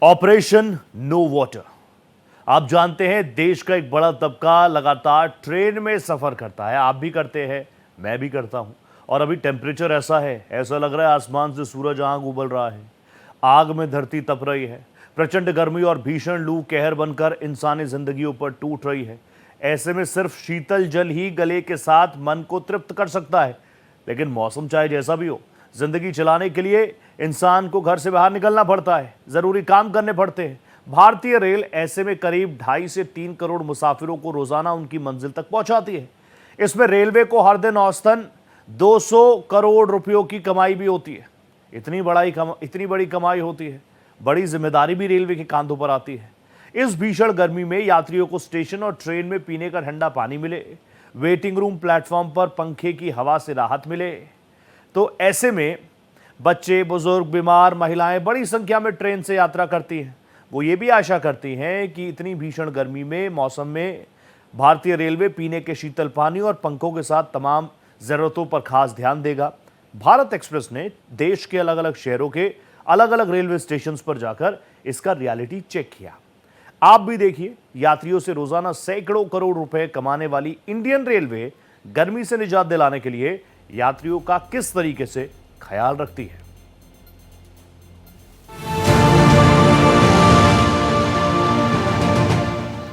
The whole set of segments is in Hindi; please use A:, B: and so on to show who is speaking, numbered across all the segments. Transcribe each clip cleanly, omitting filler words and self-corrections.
A: Operation no water. आप जानते हैं देश का एक बड़ा तबका लगातार ट्रेन में सफर करता है। आप भी करते हैं, मैं भी करता हूं। और अभी टेम्परेचर ऐसा है, ऐसा लग रहा है आसमान से सूरज आग उबल रहा है, आग में धरती तप रही है। प्रचंड गर्मी और भीषण लू कहर बनकर इंसानी जिंदगियों पर टूट रही है। ऐसे में सिर्फ शीतल जल ही गले के साथ मन को तृप्त कर सकता है। लेकिन मौसम चाहे जैसा भी हो, जिंदगी चलाने के लिए इंसान को घर से बाहर निकलना पड़ता है, जरूरी काम करने पड़ते हैं। भारतीय रेल ऐसे में करीब 2.5 से 3 करोड़ मुसाफिरों को रोजाना उनकी मंजिल तक पहुंचाती है। इसमें रेलवे को हर दिन औसतन 200 करोड़ रुपयों की कमाई भी होती है। इतनी बड़ी कमाई होती है, बड़ी जिम्मेदारी भी रेलवे के कांधों पर आती है। इस भीषण गर्मी में यात्रियों को स्टेशन और ट्रेन में पीने का ठंडा पानी मिले, वेटिंग रूम प्लेटफॉर्म पर पंखे की हवा से राहत मिले, तो ऐसे में बच्चे, बुजुर्ग, बीमार, महिलाएं बड़ी संख्या में ट्रेन से यात्रा करती हैं। वो ये भी आशा करती हैं कि इतनी भीषण गर्मी में मौसम में भारतीय रेलवे पीने के शीतल पानी और पंखों के साथ तमाम ज़रूरतों पर खास ध्यान देगा। भारत एक्सप्रेस ने देश के अलग अलग शहरों के अलग अलग रेलवे स्टेशन पर जाकर इसका रियलिटी चेक किया। आप भी देखिए, यात्रियों से रोजाना सैकड़ों करोड़ रुपए कमाने वाली इंडियन रेलवे गर्मी से निजात दिलाने के लिए यात्रियों का किस तरीके से ख्याल रखती है।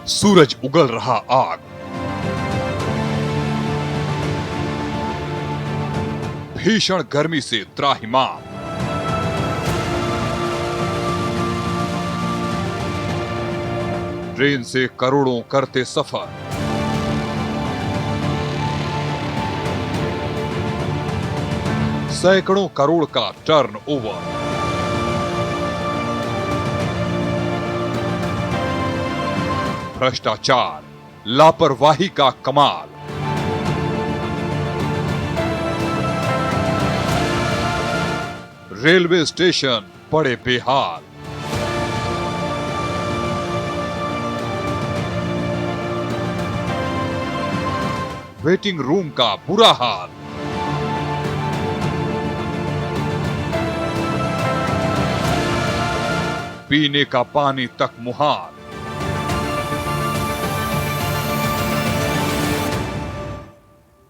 B: सूरज उगल रहा आग, भीषण गर्मी से त्राहिमाम, ट्रेन से करोड़ों करते सफर, सैकड़ों करोड़ का टर्न ओवर, भ्रष्टाचार, लापरवाही का कमाल, रेलवे स्टेशन बड़े बेहाल, वेटिंग रूम का बुरा हाल, पीने का पानी तक मुहाल,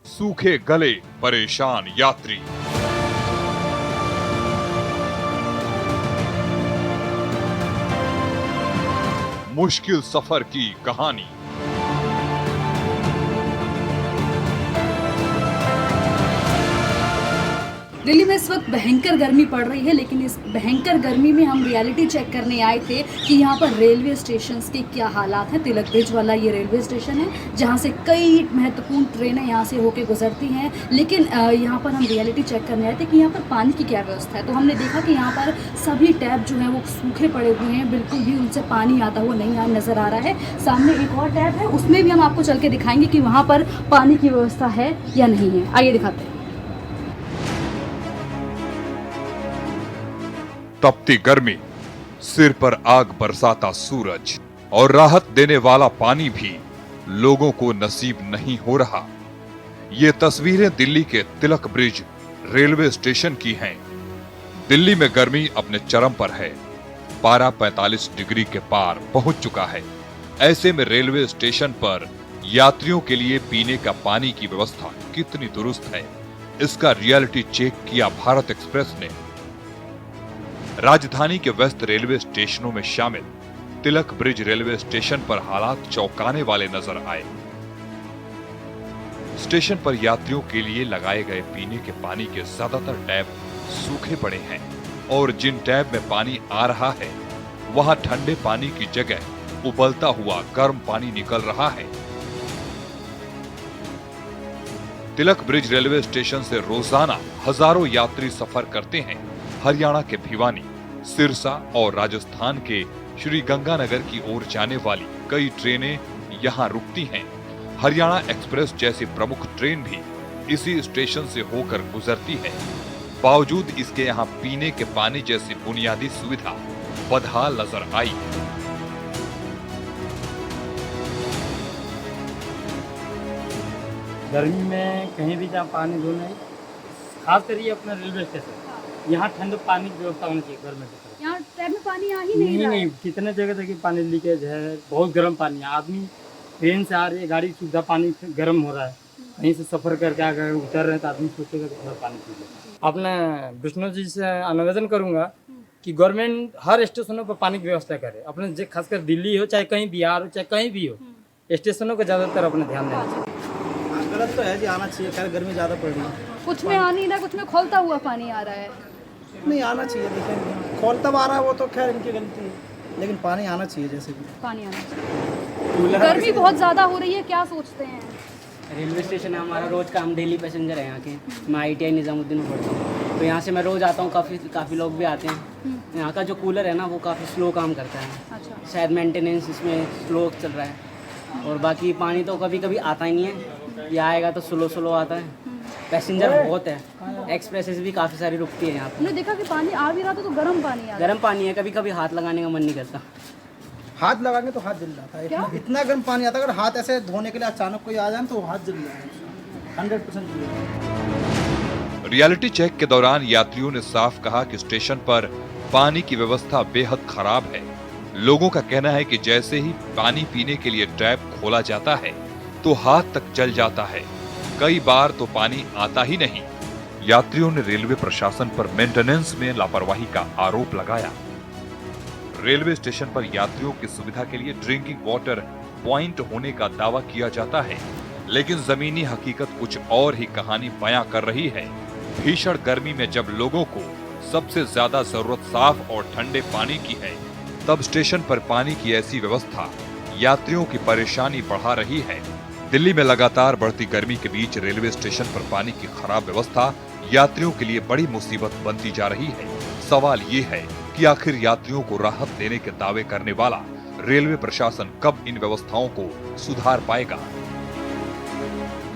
B: सूखे गले परेशान यात्री, मुश्किल सफर की कहानी।
C: दिल्ली में इस वक्त भयंकर गर्मी पड़ रही है, लेकिन इस भयंकर गर्मी में हम रियलिटी चेक करने आए थे कि यहाँ पर रेलवे स्टेशंस के क्या हालात हैं। तिलक ब्रिज वाला ये रेलवे स्टेशन है जहाँ से कई महत्वपूर्ण ट्रेनें यहाँ से होकर गुजरती हैं। लेकिन यहाँ पर हम रियलिटी चेक करने आए थे कि यहाँ पर पानी की क्या व्यवस्था है। तो हमने देखा कि यहाँ पर सभी टैप जो हैं वो सूखे पड़े हुए हैं, बिल्कुल भी उनसे पानी आता हुआ नहीं नज़र आ रहा है। सामने एक और टैप है, उसमें भी हम आपको चल के दिखाएंगे कि वहाँ पर पानी की व्यवस्था है या नहीं है। आइए दिखाते हैं।
B: तपती गर्मी, सिर पर आग बरसाता सूरज और राहत देने वाला पानी भी लोगों को नसीब नहीं हो रहा। ये तस्वीरें दिल्ली के तिलक ब्रिज रेलवे स्टेशन की हैं। दिल्ली में गर्मी अपने चरम पर है, पारा 45 डिग्री के पार पहुंच चुका है। ऐसे में रेलवे स्टेशन पर यात्रियों के लिए पीने का पानी की व्यवस्था कितनी दुरुस्त है, इसका रियलिटी चेक किया भारत एक्सप्रेस ने। राजधानी के व्यस्त रेलवे स्टेशनों में शामिल तिलक ब्रिज रेलवे स्टेशन पर हालात चौंकाने वाले नजर आए। स्टेशन पर यात्रियों के लिए लगाए गए पीने के पानी के ज्यादातर टैप सूखे पड़े हैं और जिन टैप में पानी आ रहा है वहां ठंडे पानी की जगह उबलता हुआ गर्म पानी निकल रहा है। तिलक ब्रिज रेलवे स्टेशन से रोजाना हजारों यात्री सफर करते हैं। हरियाणा के भिवानी, सिरसा और राजस्थान के श्री गंगानगर की ओर जाने वाली कई ट्रेनें यहां रुकती हैं। हरियाणा एक्सप्रेस जैसी प्रमुख ट्रेन भी इसी स्टेशन से होकर गुजरती है। बावजूद इसके यहां पीने के पानी जैसी बुनियादी सुविधा बदहाल नजर आई।
D: गर्मी में कहीं भी जहाँ पानी धोना है, खास कर ये अपना रेलवे स्टेशन, यहाँ ठंडे पानी की व्यवस्था होनी चाहिए गवर्नमेंट की तरफ।
C: यहाँ टैप में पानी आ ही नहीं रहा है।
D: कितने जगह देखिए पानी लीकेज है, बहुत गर्म पानी है। आदमी ट्रेन से आ रही है, गाड़ी सुविधा पानी गर्म हो रहा है, कहीं से सफ़र करके अगर उतर रहे हैं तो आदमी सोचेगा कि थोड़ा पानी पी ले। अपने विष्णु जी से आवेदन करूँगा कि गवर्नमेंट हर स्टेशनों पर पानी की व्यवस्था करे। अपने खासकर दिल्ली हो, चाहे कहीं बिहार हो, चाहे कहीं भी हो, स्टेशनों को ज़्यादातर अपने ध्यान देना चाहिए।
E: गलत तो है जी, आना चाहिए। खैर गर्मी ज़्यादा पड़ रही है,
C: कुछ में आ नहीं रहा, कुछ में खोलता हुआ पानी आ रहा है।
E: नहीं आना चाहिए। देखें खोल तब आ रहा है वो तो खैर इनकी गलती है, लेकिन पानी आना चाहिए जैसे भी।
C: पानी आना चाहिए। गर्मी बहुत ज़्यादा हो रही है, क्या सोचते हैं?
F: रेलवे स्टेशन है हमारा, रोज़ का हम डेली पैसेंजर हैं यहाँ के। मैं ITI निज़ामुद्दीन में पढ़ता हूँ, तो यहाँ से मैं रोज़ आता हूँ। काफ़ी लोग भी आते हैं। यहाँ का जो कूलर है ना, वो काफ़ी स्लो काम करता है।
C: अच्छा।
F: शायद मेंटेनेंस इसमें स्लो चल रहा है। और बाकी पानी तो कभी कभी आता ही नहीं है, या आएगा तो स्लो आता है। पैसेंजर बहुत है, एक्सप्रेसेस भी काफ़ी सारी रुकती है यहाँ पर।
C: हमने देखा कि पानी आ भी रहा था तो गर्म पानी आ रहा
F: गर्म पानी है, कभी कभी हाथ लगाने का मन नहीं करता।
E: हाथ लगाएंगे तो हाथ जल जाता है। इतना गर्म पानी आता है, अगर हाथ ऐसे धोने के लिए अचानक कोई आ जाए तो हाथ जल जाएगा, 100% जल जाएगा।
B: रियलिटी चेक के दौरान यात्रियों ने साफ कहा कि स्टेशन पर पानी की व्यवस्था बेहद खराब है। लोगों का कहना है कि जैसे ही पानी पीने के लिए टैप खोला जाता है तो हाथ तक जल जाता है, कई बार तो पानी आता ही नहीं। यात्रियों ने रेलवे प्रशासन पर मेंटेनेंस में लापरवाही का आरोप लगाया। रेलवे स्टेशन पर यात्रियों की सुविधा के लिए ड्रिंकिंग वाटर पॉइंट होने का दावा किया जाता है, लेकिन जमीनी हकीकत कुछ और ही कहानी बयां कर रही है। भीषण गर्मी में जब लोगों को सबसे ज्यादा जरूरत साफ और ठंडे पानी की है, तब स्टेशन पर पानी की ऐसी व्यवस्था यात्रियों की परेशानी बढ़ा रही है। दिल्ली में लगातार बढ़ती गर्मी के बीच रेलवे स्टेशन पर पानी की खराब व्यवस्था यात्रियों के लिए बड़ी मुसीबत बनती जा रही है। सवाल ये है कि आखिर यात्रियों को राहत देने के दावे करने वाला रेलवे प्रशासन कब इन व्यवस्थाओं को सुधार पाएगा।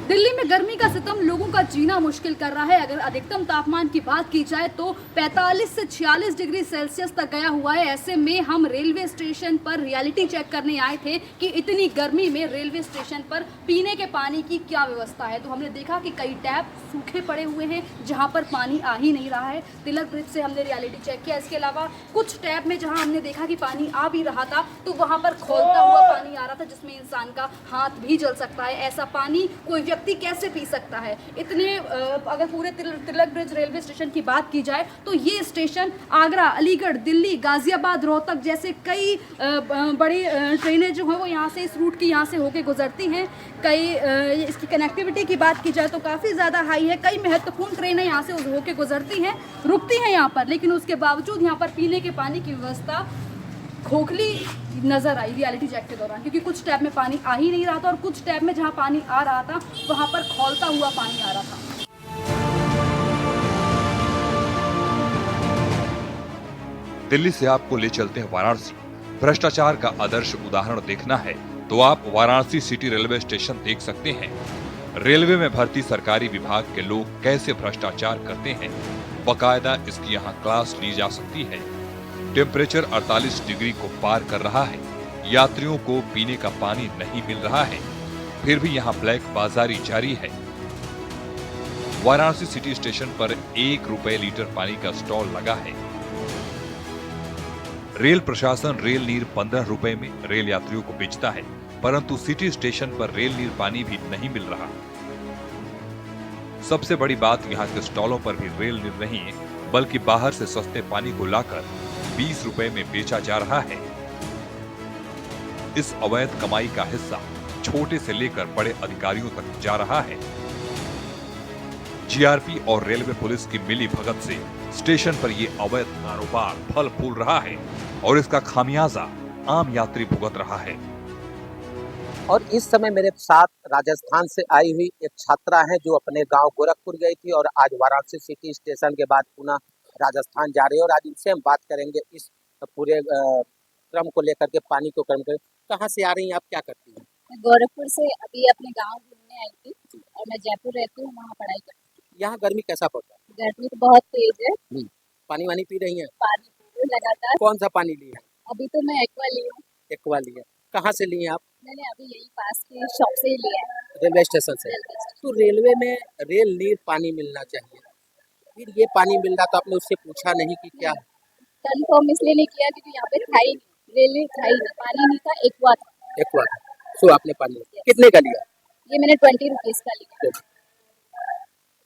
C: दिल्ली में गर्मी का सितम लोगों का जीना मुश्किल कर रहा है। अगर अधिकतम तापमान की बात की जाए तो 45 से 46 डिग्री सेल्सियस तक गया हुआ है। ऐसे में हम रेलवे स्टेशन पर रियलिटी चेक करने आए थे कि इतनी गर्मी में रेलवे स्टेशन पर पीने के पानी की क्या व्यवस्था है। तो हमने देखा कि कई टैप सूखे पड़े हुए हैं जहां पर पानी आ ही नहीं रहा है। तिलक ब्रिज से हमने रियलिटी चेक किया। इसके अलावा कुछ टैप में जहां हमने देखा कि पानी आ भी रहा था तो वहां पर खोलता हुआ पानी आ रहा था, जिसमें इंसान का हाथ भी जल सकता है। ऐसा पानी कोई व्यक्ति कैसे पी सकता है? इतने अगर पूरे तिलक ब्रिज रेलवे स्टेशन की बात की जाए तो ये स्टेशन आगरा, अलीगढ़, दिल्ली, गाजियाबाद, रोहतक जैसे कई बड़ी ट्रेनें जो हैं वो यहाँ से, इस रूट की यहाँ से होके गुजरती हैं। कई इसकी कनेक्टिविटी की बात की जाए तो काफ़ी ज़्यादा हाई है। कई महत्वपूर्ण ट्रेनें यहाँ से होके गुजरती हैं, रुकती हैं यहाँ पर, लेकिन उसके बावजूद यहाँ पर पीने के पानी की व्यवस्था खोखली नजर आई रियलिटी चेक के दौरान, क्योंकि कुछ टैप में पानी आ ही नहीं रहा था और कुछ टैप में जहां पानी आ रहा था वहां पर खौलता हुआ पानी आ रहा था।
B: दिल्ली से आपको ले चलते हैं वाराणसी। भ्रष्टाचार का आदर्श उदाहरण देखना है तो आप वाराणसी सिटी रेलवे स्टेशन देख सकते हैं। रेलवे में भर्ती सरकारी विभाग के लोग कैसे भ्रष्टाचार करते हैं, बकायदा इसकी यहाँ क्लास ली जा सकती है। टेम्परेचर 48 डिग्री को पार कर रहा है, यात्रियों को पीने का पानी नहीं मिल रहा है, फिर भी यहाँ ब्लैक बाजारी जारी है। वाराणसी सिटी स्टेशन पर 1 रुपए लीटर पानी का स्टॉल लगा है। रेल प्रशासन रेल नीर 15 रुपए में रेल यात्रियों को बेचता है, परंतु सिटी स्टेशन पर रेल नीर पानी भी नहीं मिल रहा। सबसे बड़ी बात यहाँ के स्टॉलों पर भी रेल नीर नहीं है, बल्कि बाहर से सस्ते पानी को लाकर 20 रुपए में बेचा जा रहा है। इस अवैध कमाई का हिस्सा छोटे से लेकर बड़े अधिकारियों तक जा रहा है। जीआरपी और रेलवे पुलिस की मिली भगत से स्टेशन पर यह अवैध कारोबार फल फूल रहा है और इसका खामियाजा आम यात्री भुगत रहा है।
G: और इस समय मेरे साथ राजस्थान से आई हुई एक छात्रा है जो अपने गांव गोरखपुर गई थी और आज वाराणसी सिटी स्टेशन के बाद पुनः राजस्थान जा रही है। और आज इनसे हम बात करेंगे इस पूरे क्रम को लेकर के, पानी को क्रम कर। कहाँ से आ रही हैं आप, क्या करती हैं?
H: मैं गोरखपुर से अभी अपने गांव घूमने आई थी और मैं जयपुर रहती हूँ, वहाँ पढ़ाई करती हूँ।
G: यहाँ गर्मी कैसा पड़ रहा है?
H: गर्मी तो बहुत तेज है।
G: पानी वानी पी रही हैं?
H: पानी पी रही हूँ लगातार।
G: कौन सा पानी लिया?
H: अभी तो मैं एक्वा ली हूँ।
G: एक्वा लिया। कहाँ से लिए आप?
H: मैंने अभी यही पास के शॉप से ही लिया है।
G: रेलवे स्टेशन से।
H: Railway station.
G: तो रेलवे में रेल नीर पानी मिलना चाहिए, फिर ये पानी मिल रहा तो आपने उससे पूछा नहीं कि क्या?
H: कंफर्म इसलिए नहीं किया क्योंकि यहाँ पे था ही नहीं, रेलवे था ही नहीं, पानी नहीं था, एक्वा था।
G: एक बार सो आपने पानी लिया। कितने का लिया?
H: ये मैंने 20 रुपीज़ का लिया।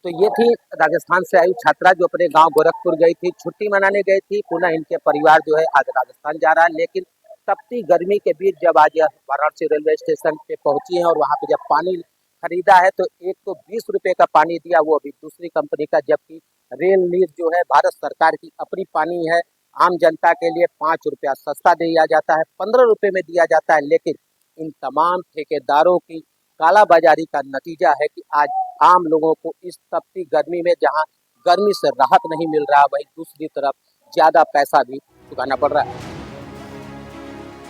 G: तो ये थी राजस्थान से आई छात्रा जो अपने गांव गोरखपुर गई थी, छुट्टी मनाने गई थी। पुनः इनके परिवार जो है आज राजस्थान जा रहा है, लेकिन तपती गर्मी के बीच जब आज यह वाराणसी रेलवे स्टेशन पे पहुंची है और वहां पे जब पानी खरीदा है तो एक तो 20 रुपए का पानी दिया, वो अभी दूसरी कंपनी का, जबकि रेल नीर जो है भारत सरकार की अपनी पानी है। आम जनता के लिए 5 रुपया सस्ता दिया जाता है, 15 रुपए में दिया जाता है। लेकिन इन तमाम ठेकेदारों की कालाबाजारी का नतीजा है कि आज आम लोगों को इस तपती गर्मी में जहां गर्मी से राहत नहीं मिल रहा, वहीं दूसरी तरफ ज्यादा पैसा भी चुकाना पड़ रहा है।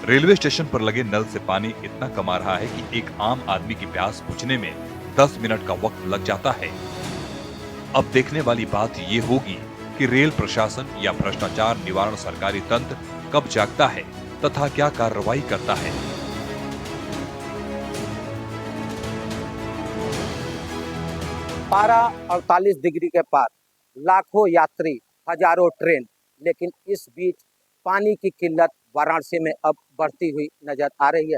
B: रेलवे स्टेशन पर लगे नल से पानी इतना कम आ रहा है कि एक आम आदमी की प्यास बुझने में 10 मिनट का वक्त लग जाता है। अब देखने वाली बात ये होगी कि रेल प्रशासन या भ्रष्टाचार निवारण सरकारी तंत्र कब जागता है तथा क्या कार्रवाई करता है।
G: पारा 48 डिग्री के पार, लाखों यात्री, हजारों ट्रेन, लेकिन इस बीच पानी की किल्लत वाराणसी में अब बढ़ती हुई नजर आ रही है।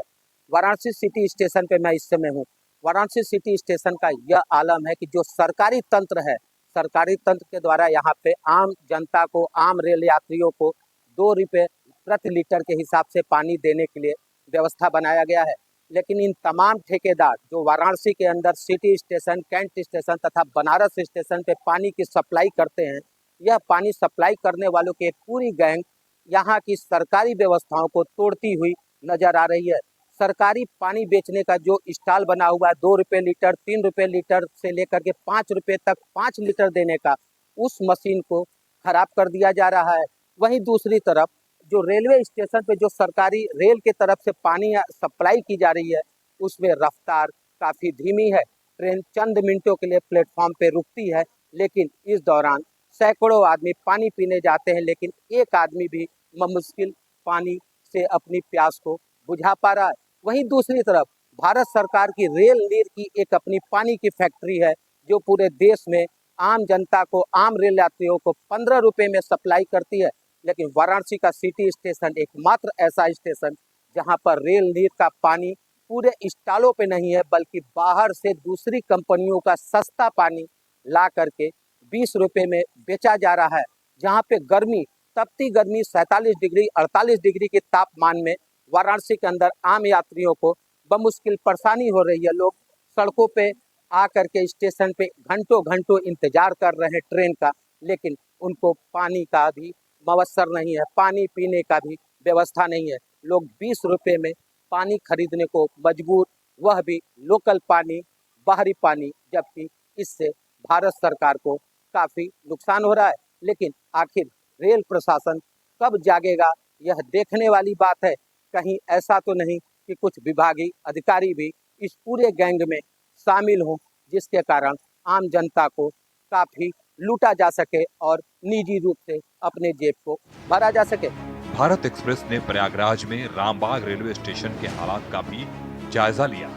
G: वाराणसी सिटी स्टेशन पे मैं इस समय हूँ। वाराणसी सिटी स्टेशन का यह आलम है कि जो सरकारी तंत्र है, सरकारी तंत्र के द्वारा यहाँ पे आम जनता को, आम रेल यात्रियों को 2 रुपये प्रति लीटर के हिसाब से पानी देने के लिए व्यवस्था बनाया गया है। लेकिन इन तमाम ठेकेदार जो वाराणसी के अंदर सिटी स्टेशन, कैंट स्टेशन तथा बनारस स्टेशन पे पानी की सप्लाई करते हैं, यह पानी सप्लाई करने वालों की एक पूरी गैंग यहाँ की सरकारी व्यवस्थाओं को तोड़ती हुई नजर आ रही है। सरकारी पानी बेचने का जो स्टॉल बना हुआ है, 2 रुपये लीटर, 3 रुपये लीटर से लेकर के 5 रुपये तक 5 लीटर देने का, उस मशीन को खराब कर दिया जा रहा है। वहीं दूसरी तरफ जो रेलवे स्टेशन पे जो सरकारी रेल के तरफ से पानी सप्लाई की जा रही है, उसमें रफ्तार काफ़ी धीमी है। ट्रेन चंद मिनटों के लिए प्लेटफॉर्म पे रुकती है, लेकिन इस दौरान सैकड़ों आदमी पानी पीने जाते हैं, लेकिन एक आदमी भी मुश्किल पानी से अपनी प्यास को बुझा पा रहा है। वहीं दूसरी तरफ भारत सरकार की रेल नीर की एक अपनी पानी की फैक्ट्री है, जो पूरे देश में आम जनता को, आम रेल यात्रियों को 15 रुपये में सप्लाई करती है। लेकिन वाराणसी का सिटी स्टेशन एकमात्र ऐसा स्टेशन जहां पर रेल नीर का पानी पूरे स्टॉलों पे नहीं है, बल्कि बाहर से दूसरी कंपनियों का सस्ता पानी ला करके 20 रुपये में बेचा जा रहा है। जहां पे गर्मी, तपती गर्मी 47 डिग्री 48 डिग्री के तापमान में वाराणसी के अंदर आम यात्रियों को बमुश्किल परेशानी हो रही है। लोग सड़कों पे आकर के स्टेशन पे घंटों घंटों इंतजार कर रहे हैं ट्रेन का, लेकिन उनको पानी का भी मवसर नहीं है, पानी पीने का भी व्यवस्था नहीं है। लोग 20 रुपये में पानी खरीदने को मजबूर, वह भी लोकल पानी, बाहरी पानी, जबकि इससे भारत सरकार को काफ़ी नुकसान हो रहा है। लेकिन आखिर रेल प्रशासन कब जागेगा, यह देखने वाली बात है। कहीं ऐसा तो नहीं कि कुछ विभागीय अधिकारी भी इस पूरे गैंग में शामिल हों, जिसके कारण आम जनता को काफ़ी लूटा जा सके और निजी रूप से अपने जेब को भरा जा सके।
B: भारत एक्सप्रेस ने प्रयागराज में रामबाग रेलवे स्टेशन के हालात का भी जायजा लिया।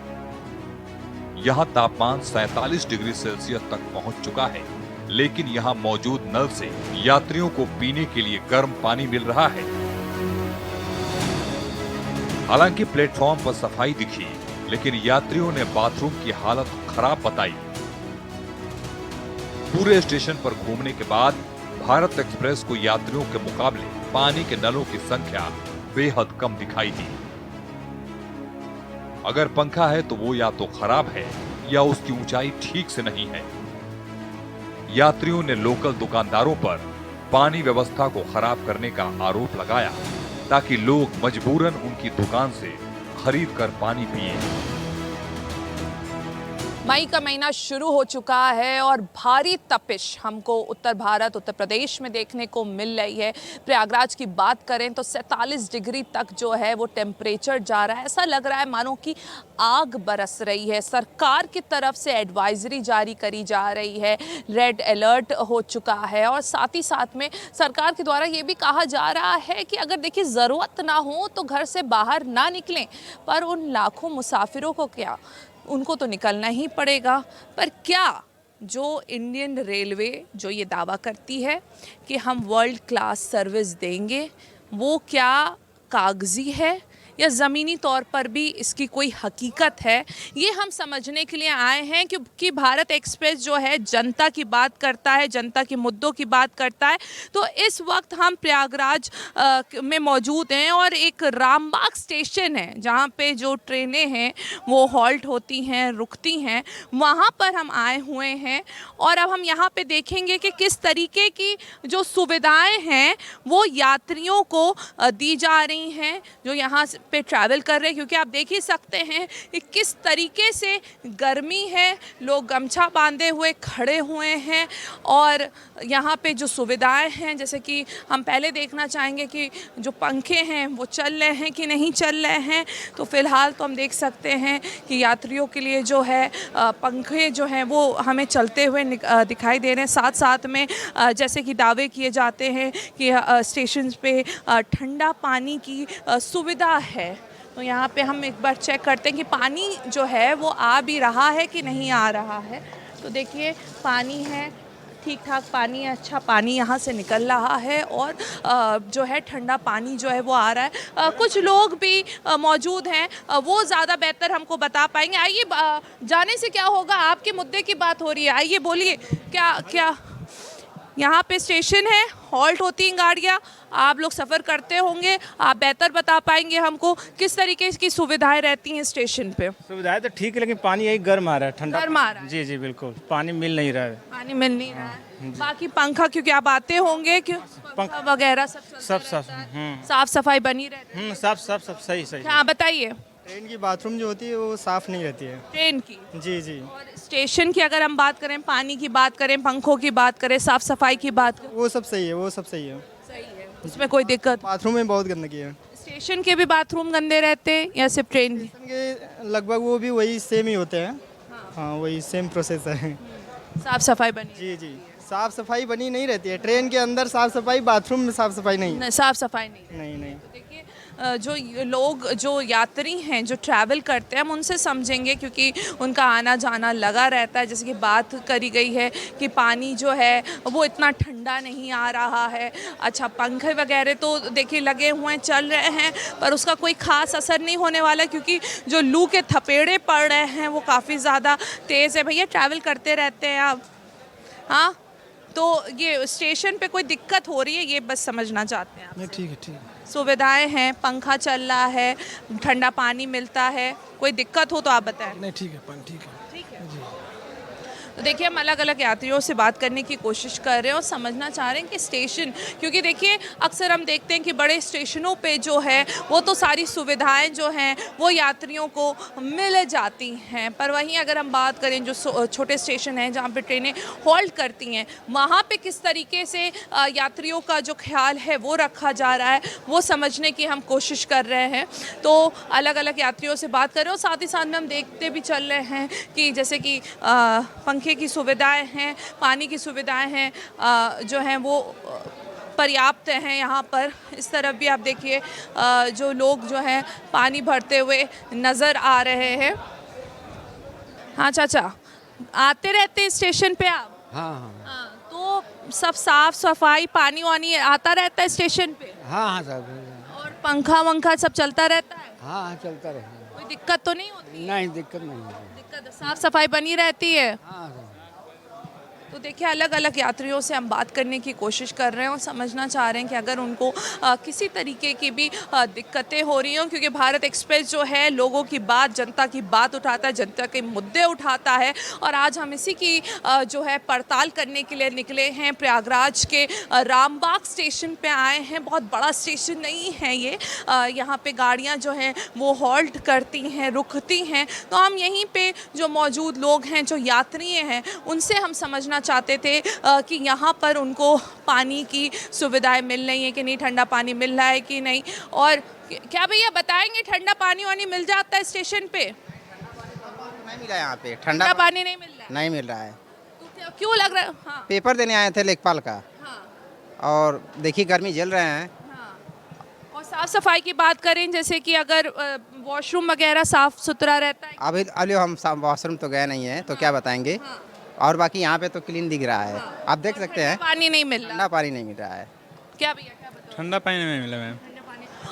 B: यहाँ तापमान 47 डिग्री सेल्सियस तक पहुँच चुका है, लेकिन यहाँ मौजूद नल से यात्रियों को पीने के लिए गर्म पानी मिल रहा है। हालांकि प्लेटफॉर्म पर सफाई दिखी, लेकिन यात्रियों ने बाथरूम की हालत खराब बताई। पूरे स्टेशन पर घूमने के बाद भारत एक्सप्रेस को यात्रियों के मुकाबले पानी के नलों की संख्या बेहद कम दिखाई दी। अगर पंखा है तो वो या तो खराब है या उसकी ऊंचाई ठीक से नहीं है। यात्रियों ने लोकल दुकानदारों पर पानी व्यवस्था को खराब करने का आरोप लगाया, ताकि लोग मजबूरन उनकी दुकान से खरीद कर पानी पिए।
I: मई का महीना शुरू हो चुका है और भारी तपिश हमको उत्तर भारत, उत्तर प्रदेश में देखने को मिल रही है। प्रयागराज की बात करें तो 47 डिग्री तक जो है वो टेम्परेचर जा रहा है। ऐसा लग रहा है मानो कि आग बरस रही है। सरकार की तरफ से एडवाइजरी जारी करी जा रही है, रेड अलर्ट हो चुका है और साथ ही साथ में सरकार के द्वारा ये भी कहा जा रहा है कि अगर देखिए ज़रूरत ना हो तो घर से बाहर ना निकलें। पर उन लाखों मुसाफिरों को क्या, उनको तो निकलना ही पड़ेगा। पर क्या जो इंडियन रेलवे जो ये दावा करती है कि हम वर्ल्ड क्लास सर्विस देंगे, वो क्या कागजी है या ज़मीनी तौर पर भी इसकी कोई हकीकत है, ये हम समझने के लिए आए हैं। क्योंकि भारत एक्सप्रेस जो है जनता की बात करता है, जनता के मुद्दों की बात करता है। तो इस वक्त हम प्रयागराज में मौजूद हैं और एक रामबाग स्टेशन है जहाँ पे जो ट्रेनें हैं वो हॉल्ट होती हैं, रुकती हैं, वहाँ पर हम आए हुए हैं। और अब हम यहाँ पे देखेंगे कि किस तरीके की जो सुविधाएँ हैं वो यात्रियों को दी जा रही हैं जो यहाँ पे ट्रैवल कर रहे हैं। क्योंकि आप देख ही सकते हैं कि किस तरीके से गर्मी है, लोग गमछा बांधे हुए खड़े हुए हैं और यहाँ पे जो सुविधाएं हैं, जैसे कि हम पहले देखना चाहेंगे कि जो पंखे हैं वो चल रहे हैं कि नहीं चल रहे हैं। तो फ़िलहाल तो हम देख सकते हैं कि यात्रियों के लिए जो है पंखे जो हैं वो हमें चलते हुए दिखाई दे रहे हैं। साथ साथ में जैसे कि दावे किए जाते हैं कि स्टेशन पे ठंडा पानी की सुविधा है। तो यहाँ पे हम एक बार चेक करते हैं कि पानी जो है वो आ भी रहा है कि नहीं आ रहा है। तो देखिए पानी है, ठीक ठाक पानी है, अच्छा पानी यहाँ से निकल रहा है और जो है ठंडा पानी जो है वो आ रहा है। कुछ लोग भी मौजूद हैं, वो ज़्यादा बेहतर हमको बता पाएंगे। आइए जाने से क्या होगा, आपके मुद्दे की बात हो रही है, आइए बोलिए क्या यहाँ पे स्टेशन है, हॉल्ट होती हैं गाड़ियाँ, आप लोग सफ़र करते होंगे, आप बेहतर बता पाएंगे हमको किस तरीके की सुविधाएं रहती हैं स्टेशन पे।
J: सुविधाएं तो ठीक है लेकिन पानी यही गर्म आ रहा है, ठंडा
I: गर्म आ रहा है।
J: जी जी बिल्कुल, पानी मिल नहीं रहा है।
I: पानी मिल नहीं रहा है। बाकी पंखा क्योंकि आप आते होंगे, क्यों पंखा वगैरह सब साफ सफाई बनी रहती है।
J: सब सही सही।
I: हाँ बताइए।
J: ट्रेन की बाथरूम जो होती है वो साफ नहीं रहती है।
I: ट्रेन की
J: जी जी।
I: और स्टेशन की अगर हम बात करें, पानी की बात करें, पंखों की बात करें, साफ सफाई की बात करें,
J: वो सब सही है, वो सब सही है।
I: सही है, उसमें कोई दिक्कत।
J: बाथरूम में बहुत गंदगी है।
I: स्टेशन के भी बाथरूम गंदे रहते हैं या सिर्फ ट्रेन
J: के? लगभग वो भी वही सेम ही होते हैं। हाँ वही सेम प्रोसेस है।
I: साफ सफाई बनी?
J: जी जी, साफ सफाई बनी नहीं रहती है। ट्रेन के अंदर साफ सफाई, बाथरूम में साफ सफाई नहीं।
I: साफ सफाई नहीं।
J: तो
I: देखिए जो लोग, जो यात्री हैं, जो ट्रैवल करते हैं, हम उनसे समझेंगे क्योंकि उनका आना जाना लगा रहता है। जैसे कि बात करी गई है कि पानी जो है वो इतना ठंडा नहीं आ रहा है। अच्छा पंखे वगैरह तो देखिए लगे हुए हैं, चल रहे हैं, पर उसका कोई ख़ास असर नहीं होने वाला क्योंकि जो लू के थपेड़े पड़ रहे हैं वो काफ़ी ज़्यादा तेज़ है। भैया ट्रैवल करते रहते हैं आप? हाँ, तो ये स्टेशन पे कोई दिक्कत हो रही है ये बस समझना चाहते हैं आप?
E: नहीं ठीक है ठीक है।
I: सुविधाएं हैं, पंखा चल रहा है, ठंडा पानी मिलता है, कोई दिक्कत हो तो आप बताएं।
E: नहीं ठीक है, पानी ठीक है।
I: ठीक है जी। तो देखिए हम अलग अलग यात्रियों से बात करने की कोशिश कर रहे हैं और समझना चाह रहे हैं कि स्टेशन, क्योंकि देखिए अक्सर हम देखते हैं कि बड़े स्टेशनों पे जो है वो तो सारी सुविधाएं जो हैं वो यात्रियों को मिल जाती हैं। पर वहीं अगर हम बात करें जो छोटे स्टेशन हैं जहाँ पे ट्रेनें हॉल्ट करती हैं, वहाँ पे किस तरीके से यात्रियों का जो ख्याल है वो रखा जा रहा है, वो समझने की हम कोशिश कर रहे हैं। तो अलग अलग यात्रियों से बात कर रहे हैं और साथ ही साथ में हम देखते भी चल रहे हैं कि जैसे कि पंखे की सुविधाएं हैं, पानी की सुविधाएं हैं, जो हैं वो पर्याप्त हैं यहाँ पर। इस तरफ भी आप देखिए जो लोग जो हैं पानी भरते हुए नज़र आ रहे हैं। हाँ चाचा, आते रहते हैं स्टेशन पे आप? हाँ। तो सब साफ सफाई, पानी वानी आता रहता है स्टेशन पे?
K: हाँ सब।
I: और पंखा वंखा सब चलता रहता है?
K: हाँ चलता रहता है।
I: कोई दिक्कत तो नहीं होती?
K: नहीं दिक्कत नहीं होती।
I: दिक्कत, साफ सफाई बनी रहती है?
K: हाँ
I: तो देखिए अलग अलग यात्रियों से हम बात करने की कोशिश कर रहे हैं और समझना चाह रहे हैं कि अगर उनको किसी तरीके की भी दिक्कतें हो रही हों, क्योंकि भारत एक्सप्रेस जो है लोगों की बात, जनता की बात उठाता है, जनता के मुद्दे उठाता है। और आज हम इसी की जो है पड़ताल करने के लिए निकले हैं। प्रयागराज के रामबाग स्टेशन पे आए हैं। बहुत बड़ा स्टेशन नहीं है ये, यहाँ पे गाड़ियाँ जो हैं वो हॉल्ट करती हैं, रुकती हैं। तो हम यहीं पे जो मौजूद लोग हैं, जो यात्री हैं, उनसे हम समझना चाहते थे कि यहाँ पर उनको पानी की सुविधाएं मिल रही हैं कि नहीं, ठंडा पानी मिल रहा है कि नहीं। और क्या भैया बताएंगे, ठंडा पानी वानी मिल जाता है स्टेशन पे?
L: नहीं मिला यहाँ पे,
I: ठंडा पानी नहीं मिल रहा है?
L: नहीं मिल रहा है।
I: तो क्यों लग रहा है? हाँ।
L: पेपर देने आए थे लेखपाल का।
I: हाँ।
L: और देखिए गर्मी झेल रहे हैं।
I: और साफ सफाई की बात करें, जैसे कि अगर वॉशरूम वगैरह साफ सुथरा रहता है?
L: अभी हम वॉशरूम तो गए नहीं है तो क्या बताएंगे। और बाकी यहाँ पे तो क्लीन दिख रहा है, आप देख सकते हैं।
I: पानी नहीं मिल रहा?
L: ठंडा पानी नहीं मिल रहा है।
I: क्या भैया, क्या बताओ?
M: ठंडा पानी नहीं मिला मैम।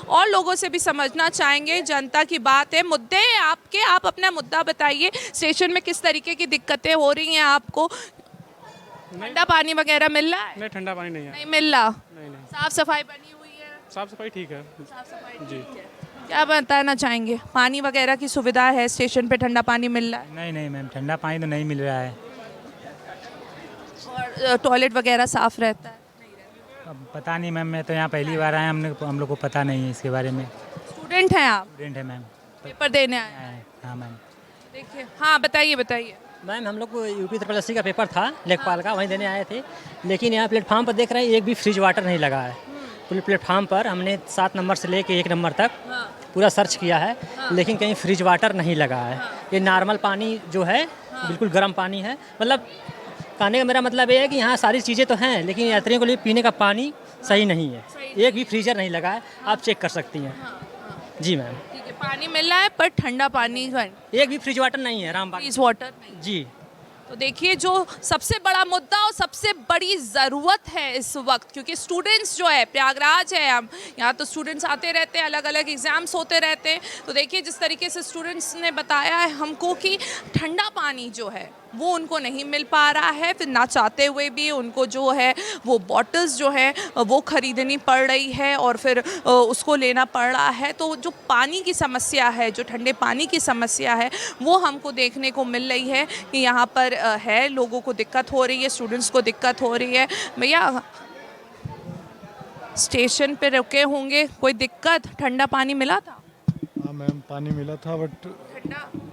I: और लोगों से भी समझना चाहेंगे, जनता की बात है, मुद्दे हैं आपके, आप अपना मुद्दा बताइए। स्टेशन में किस तरीके की दिक्कतें हो रही हैं आपको? ठंडा पानी वगैरह मिल रहा है?
M: नहीं, ठंडा पानी नहीं है।
I: नहीं मिल रहा?
M: नहीं।
I: साफ सफाई बनी हुई है?
M: साफ सफाई ठीक है।
I: साफ सफाई
M: जी।
I: ठीक है। क्या बताना चाहेंगे, पानी वगैरह की सुविधा है स्टेशन पे, ठंडा पानी मिल रहा है?
M: नहीं नहीं मैम, ठंडा पानी तो नहीं मिल रहा है।
I: और टॉयलेट वगैरह साफ रहता है?
M: अब पता नहीं मैम, मैं तो यहाँ पहली बार आया, हम लोग को पता नहीं है इसके बारे में।
I: स्टूडेंट हैं आप?
M: स्टूडेंट है मैम।
I: पेपर देने आए हैं?
M: हाँ मैम।
I: देखिए, हाँ बताइए बताइए।
N: मैम हम लोग को यूपी ट्रिपल का पेपर था लेखपाल का, वहीं देने आए थे। लेकिन यहाँ प्लेटफार्म पर देख रहे हैं एक भी फ्रिज वाटर नहीं लगा है। पूरे प्लेटफार्म पर हमने 7 नंबर से लेके 1 नंबर तक पूरा सर्च किया है, लेकिन कहीं फ्रिज वाटर नहीं लगा है। ये नॉर्मल पानी जो है बिल्कुल गर्म पानी है। मतलब कहने का मेरा मतलब ये है कि यहाँ सारी चीज़ें तो हैं, लेकिन यात्रियों के लिए पीने का पानी सही नहीं है। एक भी फ्रीजर नहीं लगा है, आप चेक कर सकती हैं। जी मैम।
I: ठीक है, पानी मिल रहा है पर ठंडा पानी,
N: एक भी फ्रिज वाटर नहीं है रामबाग।
I: फ्रिज वाटर नहीं?
N: जी।
I: तो देखिए, जो सबसे बड़ा मुद्दा और सबसे बड़ी ज़रूरत है इस वक्त, क्योंकि स्टूडेंट्स जो है, प्रयागराज है, हम यहाँ तो स्टूडेंट्स आते रहते हैं, अलग अलग एग्ज़ाम्स होते रहते हैं। तो देखिए जिस तरीके से स्टूडेंट्स ने बताया है हमको कि ठंडा पानी जो है वो उनको नहीं मिल पा रहा है। फिर ना चाहते हुए भी उनको जो है वो बॉटल्स जो है वो ख़रीदनी पड़ रही है और फिर उसको लेना पड़ रहा है। तो जो पानी की समस्या है, जो ठंडे पानी की समस्या है, वो हमको देखने को मिल रही है कि यहाँ पर है, लोगों को दिक्कत हो रही है, स्टूडेंट्स को दिक्कत हो रही है। भैया स्टेशन पे रुके होंगे, कोई दिक्कत? ठंडा पानी मिला था?
O: हाँ मैम, पानी मिला था बट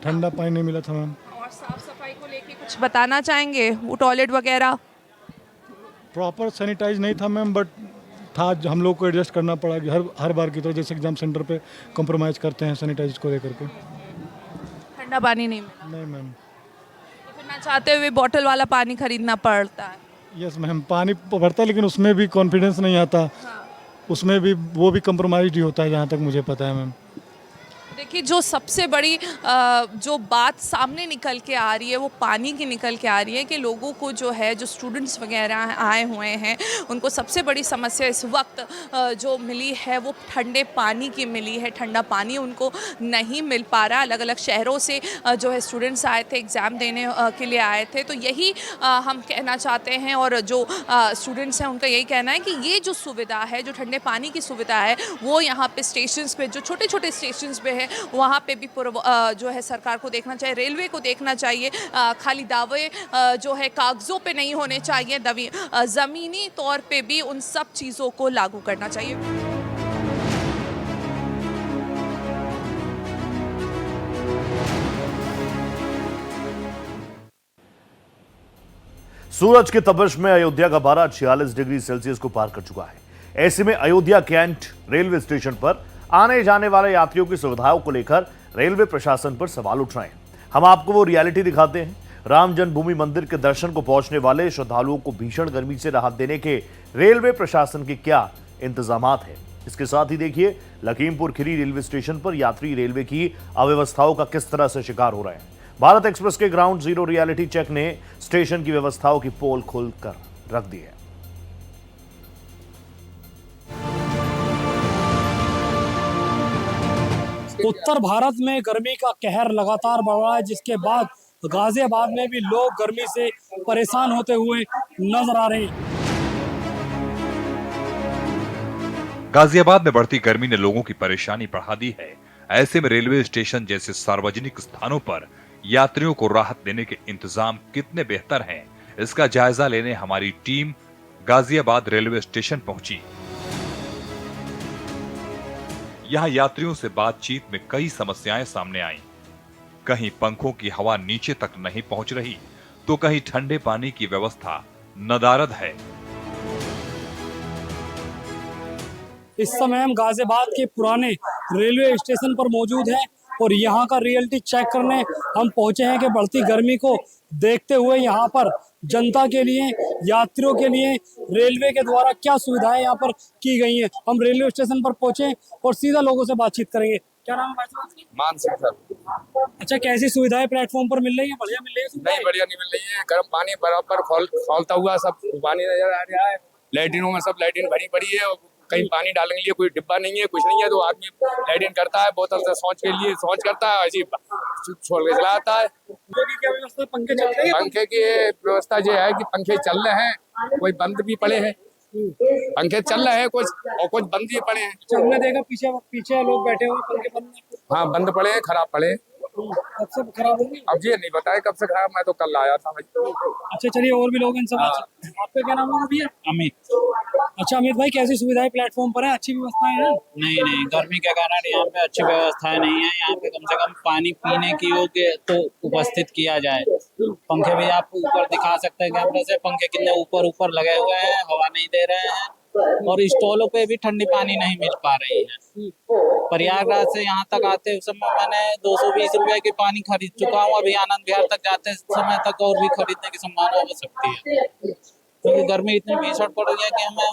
O: ठंडा पानी नहीं मिला था मैम।
I: और साफ सफाई को लेके कुछ बताना चाहेंगे? वो टॉयलेट वगैरह
O: प्रॉपर सैनिटाइज नहीं था मैम, बट था, हम लोग को एडजस्ट करना पड़ा कि हर बार की तरह जैसे एग्जाम सेंटर पे कॉम्प्रोमाइज़ करते हैं सैनिटाइज को लेकर के।
I: ठंडा पानी नहीं मिला?
O: नहीं मैम।
I: तो फिर ना चाहते हुए बॉटल वाला पानी खरीदना पड़ता है?
O: यस मैम, पानी भरता है लेकिन उसमें भी कॉन्फिडेंस नहीं आता। उसमें भी वो भी कॉम्प्रोमाइज़ ही होता है जहाँ तक मुझे पता है मैम।
I: देखिए, जो सबसे बड़ी जो बात सामने निकल के आ रही है वो पानी की निकल के आ रही है कि लोगों को जो है, जो स्टूडेंट्स वगैरह आए हुए हैं, उनको सबसे बड़ी समस्या इस वक्त जो मिली है वो ठंडे पानी की मिली है। ठंडा पानी उनको नहीं मिल पा रहा। अलग अलग शहरों से जो है स्टूडेंट्स आए थे, एग्ज़ाम देने के लिए आए थे। तो यही हम कहना चाहते हैं और जो स्टूडेंट्स हैं उनका यही कहना है कि ये जो सुविधा है, जो ठंडे पानी की सुविधा है, वो यहाँ पे स्टेशंस पे, जो छोटे छोटे स्टेशंस पे है, वहाँ पे भी जो है सरकार को देखना चाहिए, रेलवे को देखना चाहिए। खाली दावे जो है कागज़ों पे नहीं होने चाहिए, ज़मीनी तौर पे भी उन सब चीज़ों को लागू करना चाहिए।
A: सूरज की तपिश में अयोध्या का पारा 46 डिग्री सेल्सियस को पार कर चुका है। ऐसे में अयोध्या कैंट रेलवे स्टेशन पर आने जाने वाले यात्रियों की सुविधाओं को लेकर रेलवे प्रशासन पर सवाल उठ रहे हैं। हम आपको वो रियलिटी दिखाते हैं। राम जन्मभूमि मंदिर के दर्शन को पहुंचने वाले श्रद्धालुओं को भीषण गर्मी से राहत देने के रेलवे प्रशासन के क्या इंतजामात हैं। इसके साथ ही देखिए लखीमपुर खीरी रेलवे स्टेशन पर यात्री रेलवे की अव्यवस्थाओं का किस तरह से शिकार हो रहे हैं। भारत एक्सप्रेस के ग्राउंड जीरो रियलिटी चेक ने स्टेशन की व्यवस्थाओं की पोल खोल कर रख दी है।
P: उत्तर भारत में गर्मी का कहर लगातार बढ़ रहा है, जिसके बाद गाजियाबाद में भी लोग गर्मी से परेशान होते हुए नजर आ रहे हैं।
B: गाजियाबाद में बढ़ती गर्मी ने लोगों की परेशानी बढ़ा दी है। ऐसे में रेलवे स्टेशन जैसे सार्वजनिक स्थानों पर यात्रियों को राहत देने के इंतजाम कितने बेहतर हैं, इसका जायजा लेने हमारी टीम गाजियाबाद रेलवे स्टेशन पहुंची। यहां यात्रियों से बातचीत में कई समस्याएं सामने आईं। कहीं पंखों की हवा नीचे तक नहीं पहुंच रही, तो कहीं ठंडे पानी की व्यवस्था नदारद है।
P: इस समय हम गाजियाबाद के पुराने रेलवे स्टेशन पर मौजूद हैं और यहाँ का रियलिटी चेक करने हम पहुंचे हैं कि बढ़ती गर्मी को देखते हुए यहाँ पर जनता के लिए, यात्रियों के लिए रेलवे के द्वारा क्या सुविधाएं यहाँ पर की गई हैं। हम रेलवे स्टेशन पर पहुंचे और सीधा लोगों से बातचीत करेंगे। क्या नाम है भाई साहब आपकी?
Q: मानसिक सर।
P: अच्छा, कैसी सुविधाएं प्लेटफॉर्म पर मिल रही है? बढ़िया मिल रही है?
Q: नहीं, बढ़िया नहीं मिल रही है। गर्म पानी बराबर खौलता हुआ सब पानी नजर आ रहा है। लैट्रिनों में सब लैट्रिन भरी पड़ी है, कहीं पानी डालने के लिए कोई डिब्बा नहीं है, कुछ नहीं है। तो आदमी लैट्रिन करता है, बोतल से शौच के लिए शौच करता है, ऐसी छोड़ के चला आता है।
P: क्या व्यवस्था? पंखे चल रहे हैं?
Q: पंखे की व्यवस्था ये है कि पंखे चल रहे हैं, कोई बंद भी पड़े हैं। पंखे चल रहे हैं कुछ, और कुछ बंद भी पड़े हैं।
P: चलने देगा? पीछे लोग बैठे हुए, पंखे बंद हैं।
Q: हाँ, बंद पड़े हैं, खराब पड़े हैं।
P: कब से खराब होंगे?
Q: अब ये नहीं बताया कब से खराब, मैं तो कल आया था भाई।
P: अच्छा, चलिए और भी लोग इनसे आपका क्या नाम होगा भैया?
R: अमित।
P: अच्छा अमित भाई, कैसी सुविधाएं प्लेटफॉर्म पर है? अच्छी व्यवस्थाएं हैं?
R: नहीं, गर्मी के कारण यहाँ पे अच्छी व्यवस्थाएं नहीं है। यहाँ पे कम से कम पानी पीने की योग्य तो उपस्थित किया जाए। पंखे भी आप ऊपर दिखा सकते हैं कैमरे से, पंखे कितने ऊपर लगे हुए हैं, हवा नहीं दे रहे हैं। और स्टॉलों पे भी ठंडी पानी नहीं मिल पा रही है। प्रयागराज से यहाँ तक आते समय मैंने 220 रुपए की पानी खरीद चुका हूँ। अभी आनंद विहार तक जाते समय तक और भी खरीदने की संभावना हो सकती है, क्योंकि गर्मी इतनी भीषण पड़ रही है कि हमें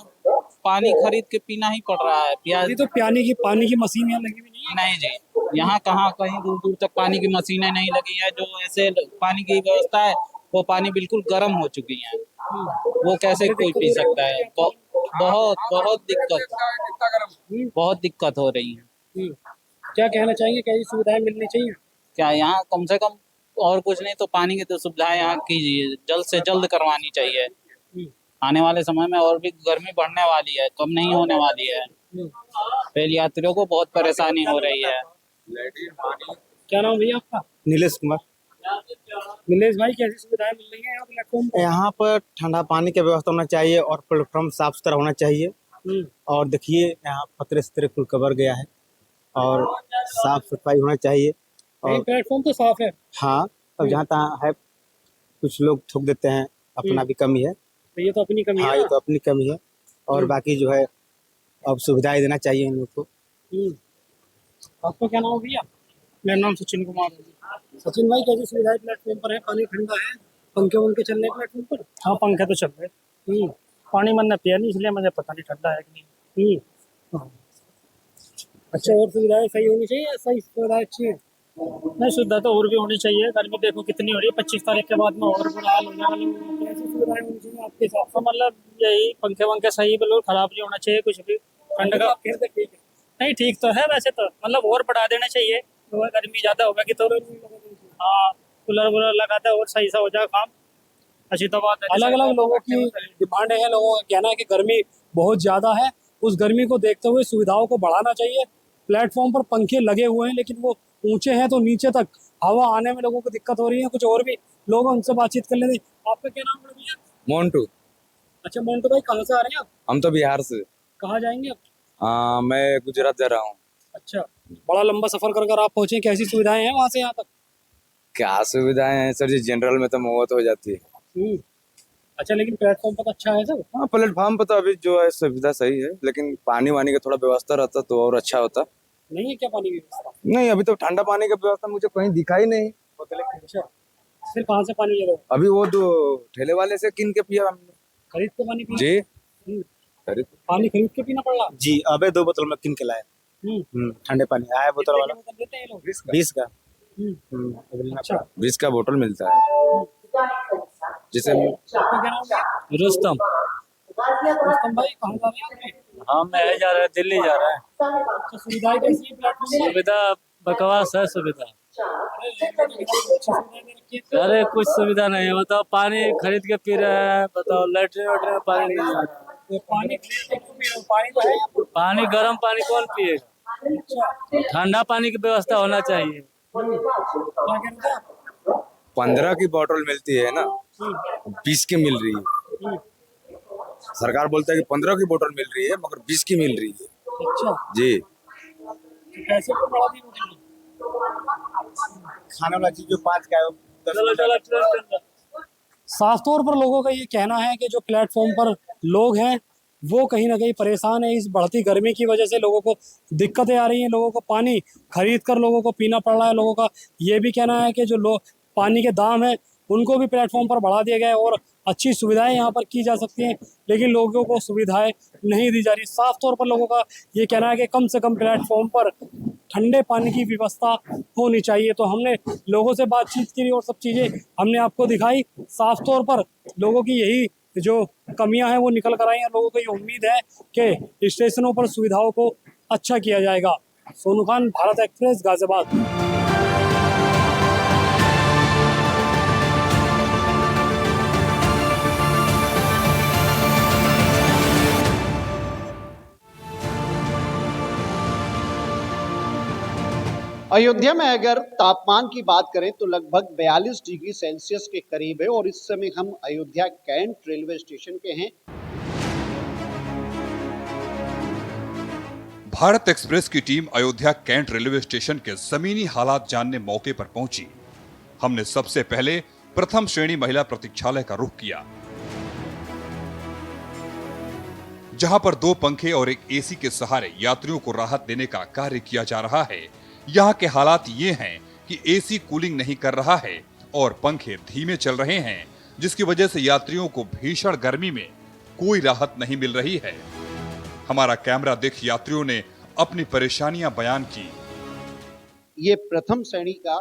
R: पानी खरीद के पीना ही पड़ रहा है।
P: ये तो पानी की मशीन यहाँ लगी हुई नहीं है?
R: नहीं जी, यहाँ कहाँ, कहीं दूर दूर तक पानी की मशीनें नहीं लगी है। जो ऐसे पानी की व्यवस्था है वो पानी बिल्कुल गर्म हो चुकी है, वो कैसे कोई पी सकता है। तो बहुत दिक्कत हो रही है।
P: क्या कहना चाहेंगे, कैसी सुविधाएं मिलनी चाहिए?
R: क्या यहाँ कम से कम और कुछ नहीं तो पानी की तो सुविधाएं यहाँ कीजिए, जल्द से जल्द करवानी चाहिए। आने वाले समय में और भी गर्मी बढ़ने वाली है, कम नहीं होने वाली है। रेल यात्रियों को बहुत परेशानी हो रही है।
P: क्या नाम भैया आपका?
S: नीलेश कुमार।
P: नीलेश भाई, कैसी सुविधाएं मिल रही है यहाँ प्लेटफॉर्म पर?
S: यहाँ पर ठंडा पानी की व्यवस्था होना चाहिए और प्लेटफॉर्म साफ सुथरा होना चाहिए। और देखिए यहाँ पतरे सतरे फुल कवर गया है और साफ सफाई होना चाहिए। और
P: प्लेटफॉर्म तो साफ है।
S: हाँ, अब जहाँ तहाँ है कुछ लोग थूक देते हैं, अपना भी कमी है।
P: तो ये तो अपनी कमी है।
S: हाँ, ये तो अपनी कमी है। और बाकी जो है अब सुविधाएं देना चाहिए इन लोग को।
P: आपका क्या नाम है भैया?
D: मेरा नाम सचिन कुमार है।
P: सचिन भाई, कैसी सुविधाएं प्लेटफॉर्म पर है? पानी ठंडा है? पंखे वंखे चल रहे हैं प्लेटफॉर्म पर?
D: हाँ, पंखे तो चल रहे। पानी मैंने पिया नहीं, इसलिए मुझे पता नहीं ठंडा है कि नहीं।
P: अच्छा, और सुविधाएं सही होनी चाहिए या सही सुविधाएं अच्छी है?
D: नहीं, सुविधा तो और भी होनी चाहिए। गर्मी देखो कितनी हो रही है, 25 तारीख के बाद में और बुरा हाल हो जाएगा।
P: कैसी सुविधाएं होनी चाहिए आपके हिसाब से?
D: मतलब यही पंखे वंखे सही, बिल्कुल खराब नहीं होना चाहिए कुछ भी। ठंड का
P: फिर तो ठीक है।
D: नहीं, ठीक तो है वैसे तो, मतलब और बढ़ा देना चाहिए। तो गर्मी ज्यादा होगा कि तो हाँ, कूलर वूलर लगाता है और सही सा हो जाए काम। अच्छी तो बात है।
P: अलग अलग लोगों की डिमांड है, लोगों का कहना है कि गर्मी बहुत ज्यादा है। उस गर्मी को देखते हुए सुविधाओं को बढ़ाना चाहिए। प्लेटफॉर्म पर पंखे लगे हुए हैं, लेकिन वो ऊंचे हैं तो नीचे तक हवा आने में लोगों को दिक्कत हो रही है। कुछ और भी लोग उनसे बातचीत कर लेते। आपका क्या नाम है भैया?
T: मोन्टू।
P: अच्छा मोन्टू भाई, कहाँ से आ रहे हैं आप?
T: हम तो बिहार से।
P: कहाँ जाएंगे आप?
T: मैं गुजरात जा रहा हूँ।
P: अच्छा, बड़ा लंबा सफर कर आप पहुंचे, कैसी सुविधाएं हैं वहाँ से यहाँ तक?
T: क्या सुविधाएं हैं सर जी, जनरल में तो मौत हो जाती है।
P: अच्छा, लेकिन प्लेटफॉर्म पर तो अच्छा है सब?
T: हाँ, प्लेटफॉर्म पर तो अभी जो है सुविधा सही है, लेकिन पानी वानी का थोड़ा व्यवस्था रहता तो और अच्छा होता।
P: नहीं है क्या पानी की व्यवस्था?
T: नहीं, अभी तो ठंडा पानी का व्यवस्था मुझे कहीं दिखाई नहीं।
P: अच्छा, फिर कहाँ से पानी ले रहे हो?
T: अभी वो तो ठेले वाले से किन के पिया हमने।
P: खरीद के पानी
T: जी,
P: खरीद पानी खरीद के पीना पड़ रहा?
S: जी, अबे 2 बोतल में किन के लाए। ठंडे पानी आया बोतल वाला 20 का।
P: अच्छा,
T: 20 का बोतल मिलता है जिसे
R: रुस्तम।
P: रुस्तम भाई, कहाँ जा रहे हैं आप?
R: हाँ, मैं जा रहा है, दिल्ली जा रहा है।
P: अच्छा, सुविधाएं कैसी है प्लेटफॉर्म पर?
R: सुविधा बकवास है सुविधा।
P: अरे कुछ सुविधा नहीं है, बताओ पानी खरीद के पी रहे हैं, बताओ लैट्रिन वैट्रिन में पानी नहीं आ रहा। पानी गर्म पानी कौन पिएगा? ठंडा पानी की व्यवस्था होना चाहिए।
T: 15 की बोतल मिलती है ना, 20 की मिल रही है। सरकार बोलता है कि 15 की बोतल मिल रही है मगर 20 की मिल रही है।
P: अच्छा,
T: जी,
P: कैसे बढ़ा दी?
S: खाने वाला चीज जो 5 का है वो 10
P: साफ तौर पर लोगों का ये कहना है कि जो प्लेटफॉर्म पर लोग हैं वो कहीं ना कहीं परेशान है। इस बढ़ती गर्मी की वजह से लोगों को दिक्कतें आ रही हैं, लोगों को पानी खरीद कर लोगों को पीना पड़ रहा है। लोगों का ये भी कहना है कि जो लोग पानी के दाम हैं उनको भी प्लेटफॉर्म पर बढ़ा दिया गया है और अच्छी सुविधाएं यहाँ पर की जा सकती हैं, लेकिन लोगों को सुविधाएं नहीं दी जा रही। साफ तौर पर लोगों का ये कहना है कि कम से कम प्लेटफॉर्म पर ठंडे पानी की व्यवस्था होनी चाहिए। तो हमने लोगों से बातचीत की और सब चीज़ें हमने आपको दिखाई। साफ तौर पर लोगों की यही जो कमियां हैं वो निकल कर आई हैं। लोगों को ये उम्मीद है कि स्टेशनों पर सुविधाओं को अच्छा किया जाएगा। सोनू खान, भारत एक्सप्रेस, गाजियाबाद।
U: अयोध्या में अगर तापमान की बात करें तो लगभग 42 डिग्री सेल्सियस के करीब है और इस समय हम अयोध्या कैंट रेलवे स्टेशन के हैं।
B: भारत एक्सप्रेस की team Ayodhya cantt railway station के जमीनी हालात जानने मौके पर पहुंची। हमने सबसे पहले प्रथम श्रेणी महिला प्रतीक्षालय का रुख किया, जहां पर 2 पंखे और एक एसी के सहारे यात्रियों को राहत देने का कार्य किया जा रहा है। यहाँ के हालात ये हैं कि एसी कूलिंग नहीं कर रहा है और पंखे धीमे चल रहे हैं, जिसकी वजह से यात्रियों को भीषण गर्मी में कोई राहत नहीं मिल रही है। हमारा कैमरा देख यात्रियों ने अपनी परेशानियां बयान की।
U: ये प्रथम श्रेणी का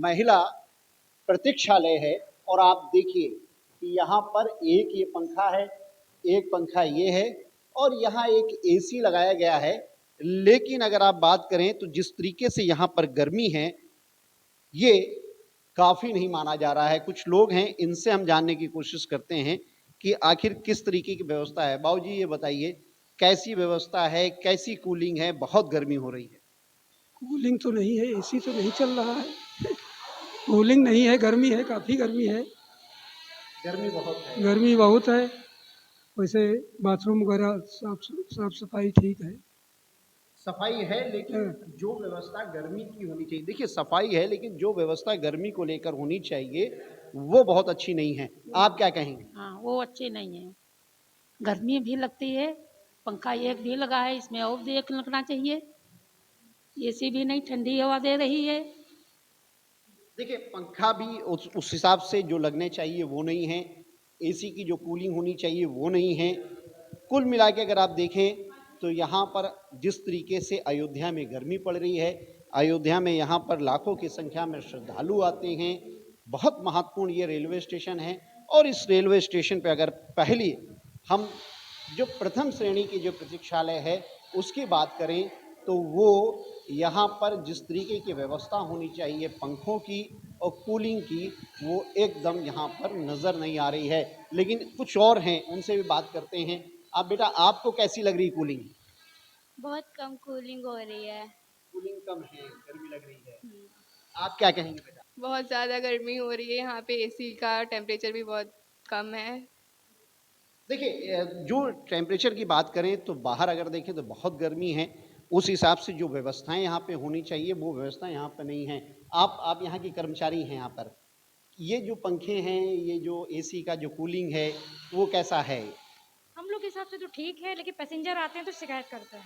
U: महिला प्रतीक्षालय है और आप देखिए कि यहाँ पर एक ये पंखा है, एक पंखा ये है और यहाँ एक एसी लगाया गया है। लेकिन अगर आप बात करें तो जिस तरीके से यहाँ पर गर्मी है ये काफ़ी नहीं माना जा रहा है। कुछ लोग हैं, इनसे हम जानने की कोशिश करते हैं कि आखिर किस तरीके की व्यवस्था है। बाबूजी ये बताइए कैसी व्यवस्था है, कैसी कूलिंग है? बहुत गर्मी हो रही है।
V: कूलिंग तो नहीं है, एसी तो नहीं चल रहा है। कूलिंग नहीं है, गर्मी है, काफ़ी गर्मी है।
U: गर्मी बहुत है।
V: गर्मी बहुत है। वैसे बाथरूम वगैरह साफ सफाई ठीक है।
U: सफाई है लेकिन जो व्यवस्था गर्मी की होनी चाहिए, देखिए सफाई है लेकिन जो व्यवस्था गर्मी को लेकर होनी चाहिए वो बहुत अच्छी नहीं है। आप क्या कहेंगे?
W: हाँ, वो अच्छी नहीं है। गर्मी भी लगती है, पंखा एक भी लगा है, इसमें और भी एक लगना चाहिए। एसी भी नहीं ठंडी हवा दे रही है।
U: देखिए पंखा भी उस हिसाब से जो लगने चाहिए वो नहीं है, एसी की जो कूलिंग होनी चाहिए वो नहीं है। कुल मिला के अगर आप देखें तो यहाँ पर जिस तरीके से अयोध्या में गर्मी पड़ रही है, अयोध्या में यहाँ पर लाखों की संख्या में श्रद्धालु आते हैं। बहुत महत्वपूर्ण ये रेलवे स्टेशन है और इस रेलवे स्टेशन पे अगर पहले हम जो प्रथम श्रेणी की जो प्रतीक्षालय है उसकी बात करें तो वो यहाँ पर जिस तरीके की व्यवस्था होनी चाहिए पंखों की और कूलिंग की वो एकदम यहाँ पर नज़र नहीं आ रही है। लेकिन कुछ और हैं, उनसे भी बात करते हैं। आप बेटा, आपको कैसी लग रही कूलिंग?
X: बहुत कम कूलिंग हो रही है।
U: कूलिंग कम है, गर्मी लग रही है। आप क्या कहेंगे बेटा?
X: बहुत ज़्यादा गर्मी हो रही है, यहाँ पे एसी का टेम्परेचर भी बहुत कम है।
U: देखिए जो टेम्परेचर की बात करें तो बाहर अगर देखें तो बहुत गर्मी है, उस हिसाब से जो व्यवस्थाएं यहाँ पे होनी चाहिए वो व्यवस्था यहाँ पे नहीं है। आप यहाँ की कर्मचारी हैं यहाँ पर, ये जो पंखे हैं, ये जो एसी का जो कूलिंग है वो कैसा है?
X: हम लोग के हिसाब से तो ठीक है, लेकिन पैसेंजर आते हैं तो शिकायत करते हैं।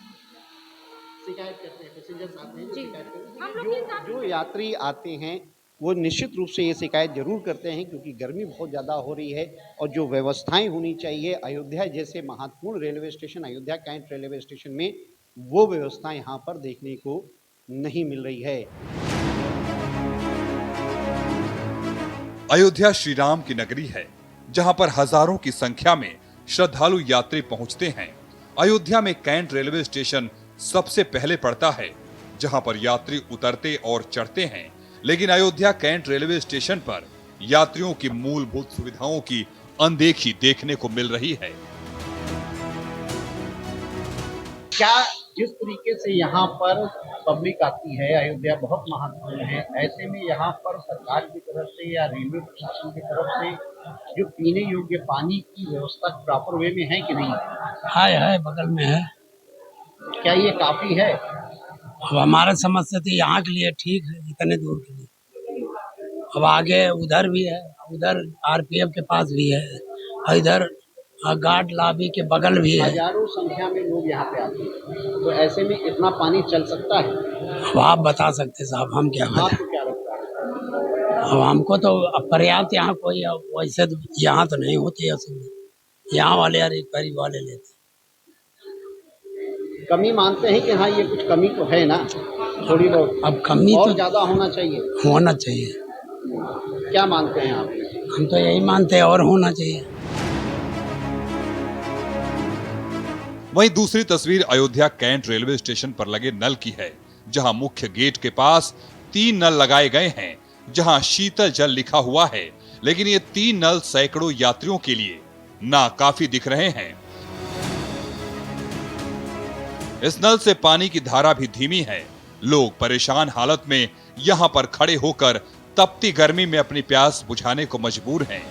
U: शिकायत करते हैं, पैसेंजर्स आते हैं
X: जी।
U: शिकायत करते
X: हम
U: हैं।
X: लोग के हिसाब
U: जो यात्री आते हैं वो निश्चित रूप से ये शिकायत जरूर करते हैं क्योंकि गर्मी बहुत ज़्यादा हो रही है और जो व्यवस्थाएं होनी चाहिए अयोध्या जैसे महत्वपूर्ण railway station, Ayodhya cantt railway station में, वो व्यवस्था यहाँ पर देखने को नहीं मिल रही है।
B: अयोध्या श्री राम की नगरी है, जहां पर हजारों की संख्या में श्रद्धालु यात्री पहुंचते हैं। अयोध्या में कैंट रेलवे स्टेशन सबसे पहले पड़ता है, जहां पर यात्री उतरते और चढ़ते हैं। लेकिन अयोध्या कैंट रेलवे स्टेशन पर यात्रियों की मूलभूत सुविधाओं की अनदेखी देखने को मिल रही है।
U: क्या जिस तरीके से यहाँ पर पब्लिक आती है, अयोध्या बहुत महत्वपूर्ण है, ऐसे में यहाँ पर सरकार की तरफ से या रेलवे प्रशासन की तरफ से जो पीने योग्य पानी की व्यवस्था प्रॉपर वे में है कि नहीं?
V: है बगल में है।
U: क्या ये काफी है?
V: अब हमारे समझ से तो यहाँ के लिए ठीक है, इतने दूर के लिए। अब आगे उधर भी है, उधर आरपीएफ के पास भी है, और इधर गार्ड लॉबी के बगल भी है।
U: हजारों संख्या में लोग यहाँ पे आते हैं, तो ऐसे में इतना पानी चल सकता है?
V: अब आप बता सकते साहब, हम क्या बताएं।
U: आपको क्या लगता है?
V: अब हमको तो पर्याप्त यहाँ कोई वैसे तो यहाँ तो नहीं होती है सुविधा, यहाँ वाले हर एक परिवार वाले लेते।
U: कमी मानते हैं कि हाँ ये कुछ कमी तो है ना, थोड़ी बहुत।
V: अब कमी
U: और
V: तो
U: ज्यादा होना चाहिए।
V: होना चाहिए।
U: क्या मानते हैं आप?
V: हम तो यही मानते हैं, और होना चाहिए।
B: वहीं दूसरी तस्वीर अयोध्या कैंट रेलवे स्टेशन पर लगे नल की है, जहां मुख्य गेट के पास 3 नल लगाए गए हैं, जहां शीतल जल लिखा हुआ है, लेकिन ये 3 नल सैकड़ों यात्रियों के लिए नाकाफी दिख रहे हैं। इस नल से पानी की धारा भी धीमी है। लोग परेशान हालत में यहाँ पर खड़े होकर तपती गर्मी में अपनी प्यास बुझाने को मजबूर हैं।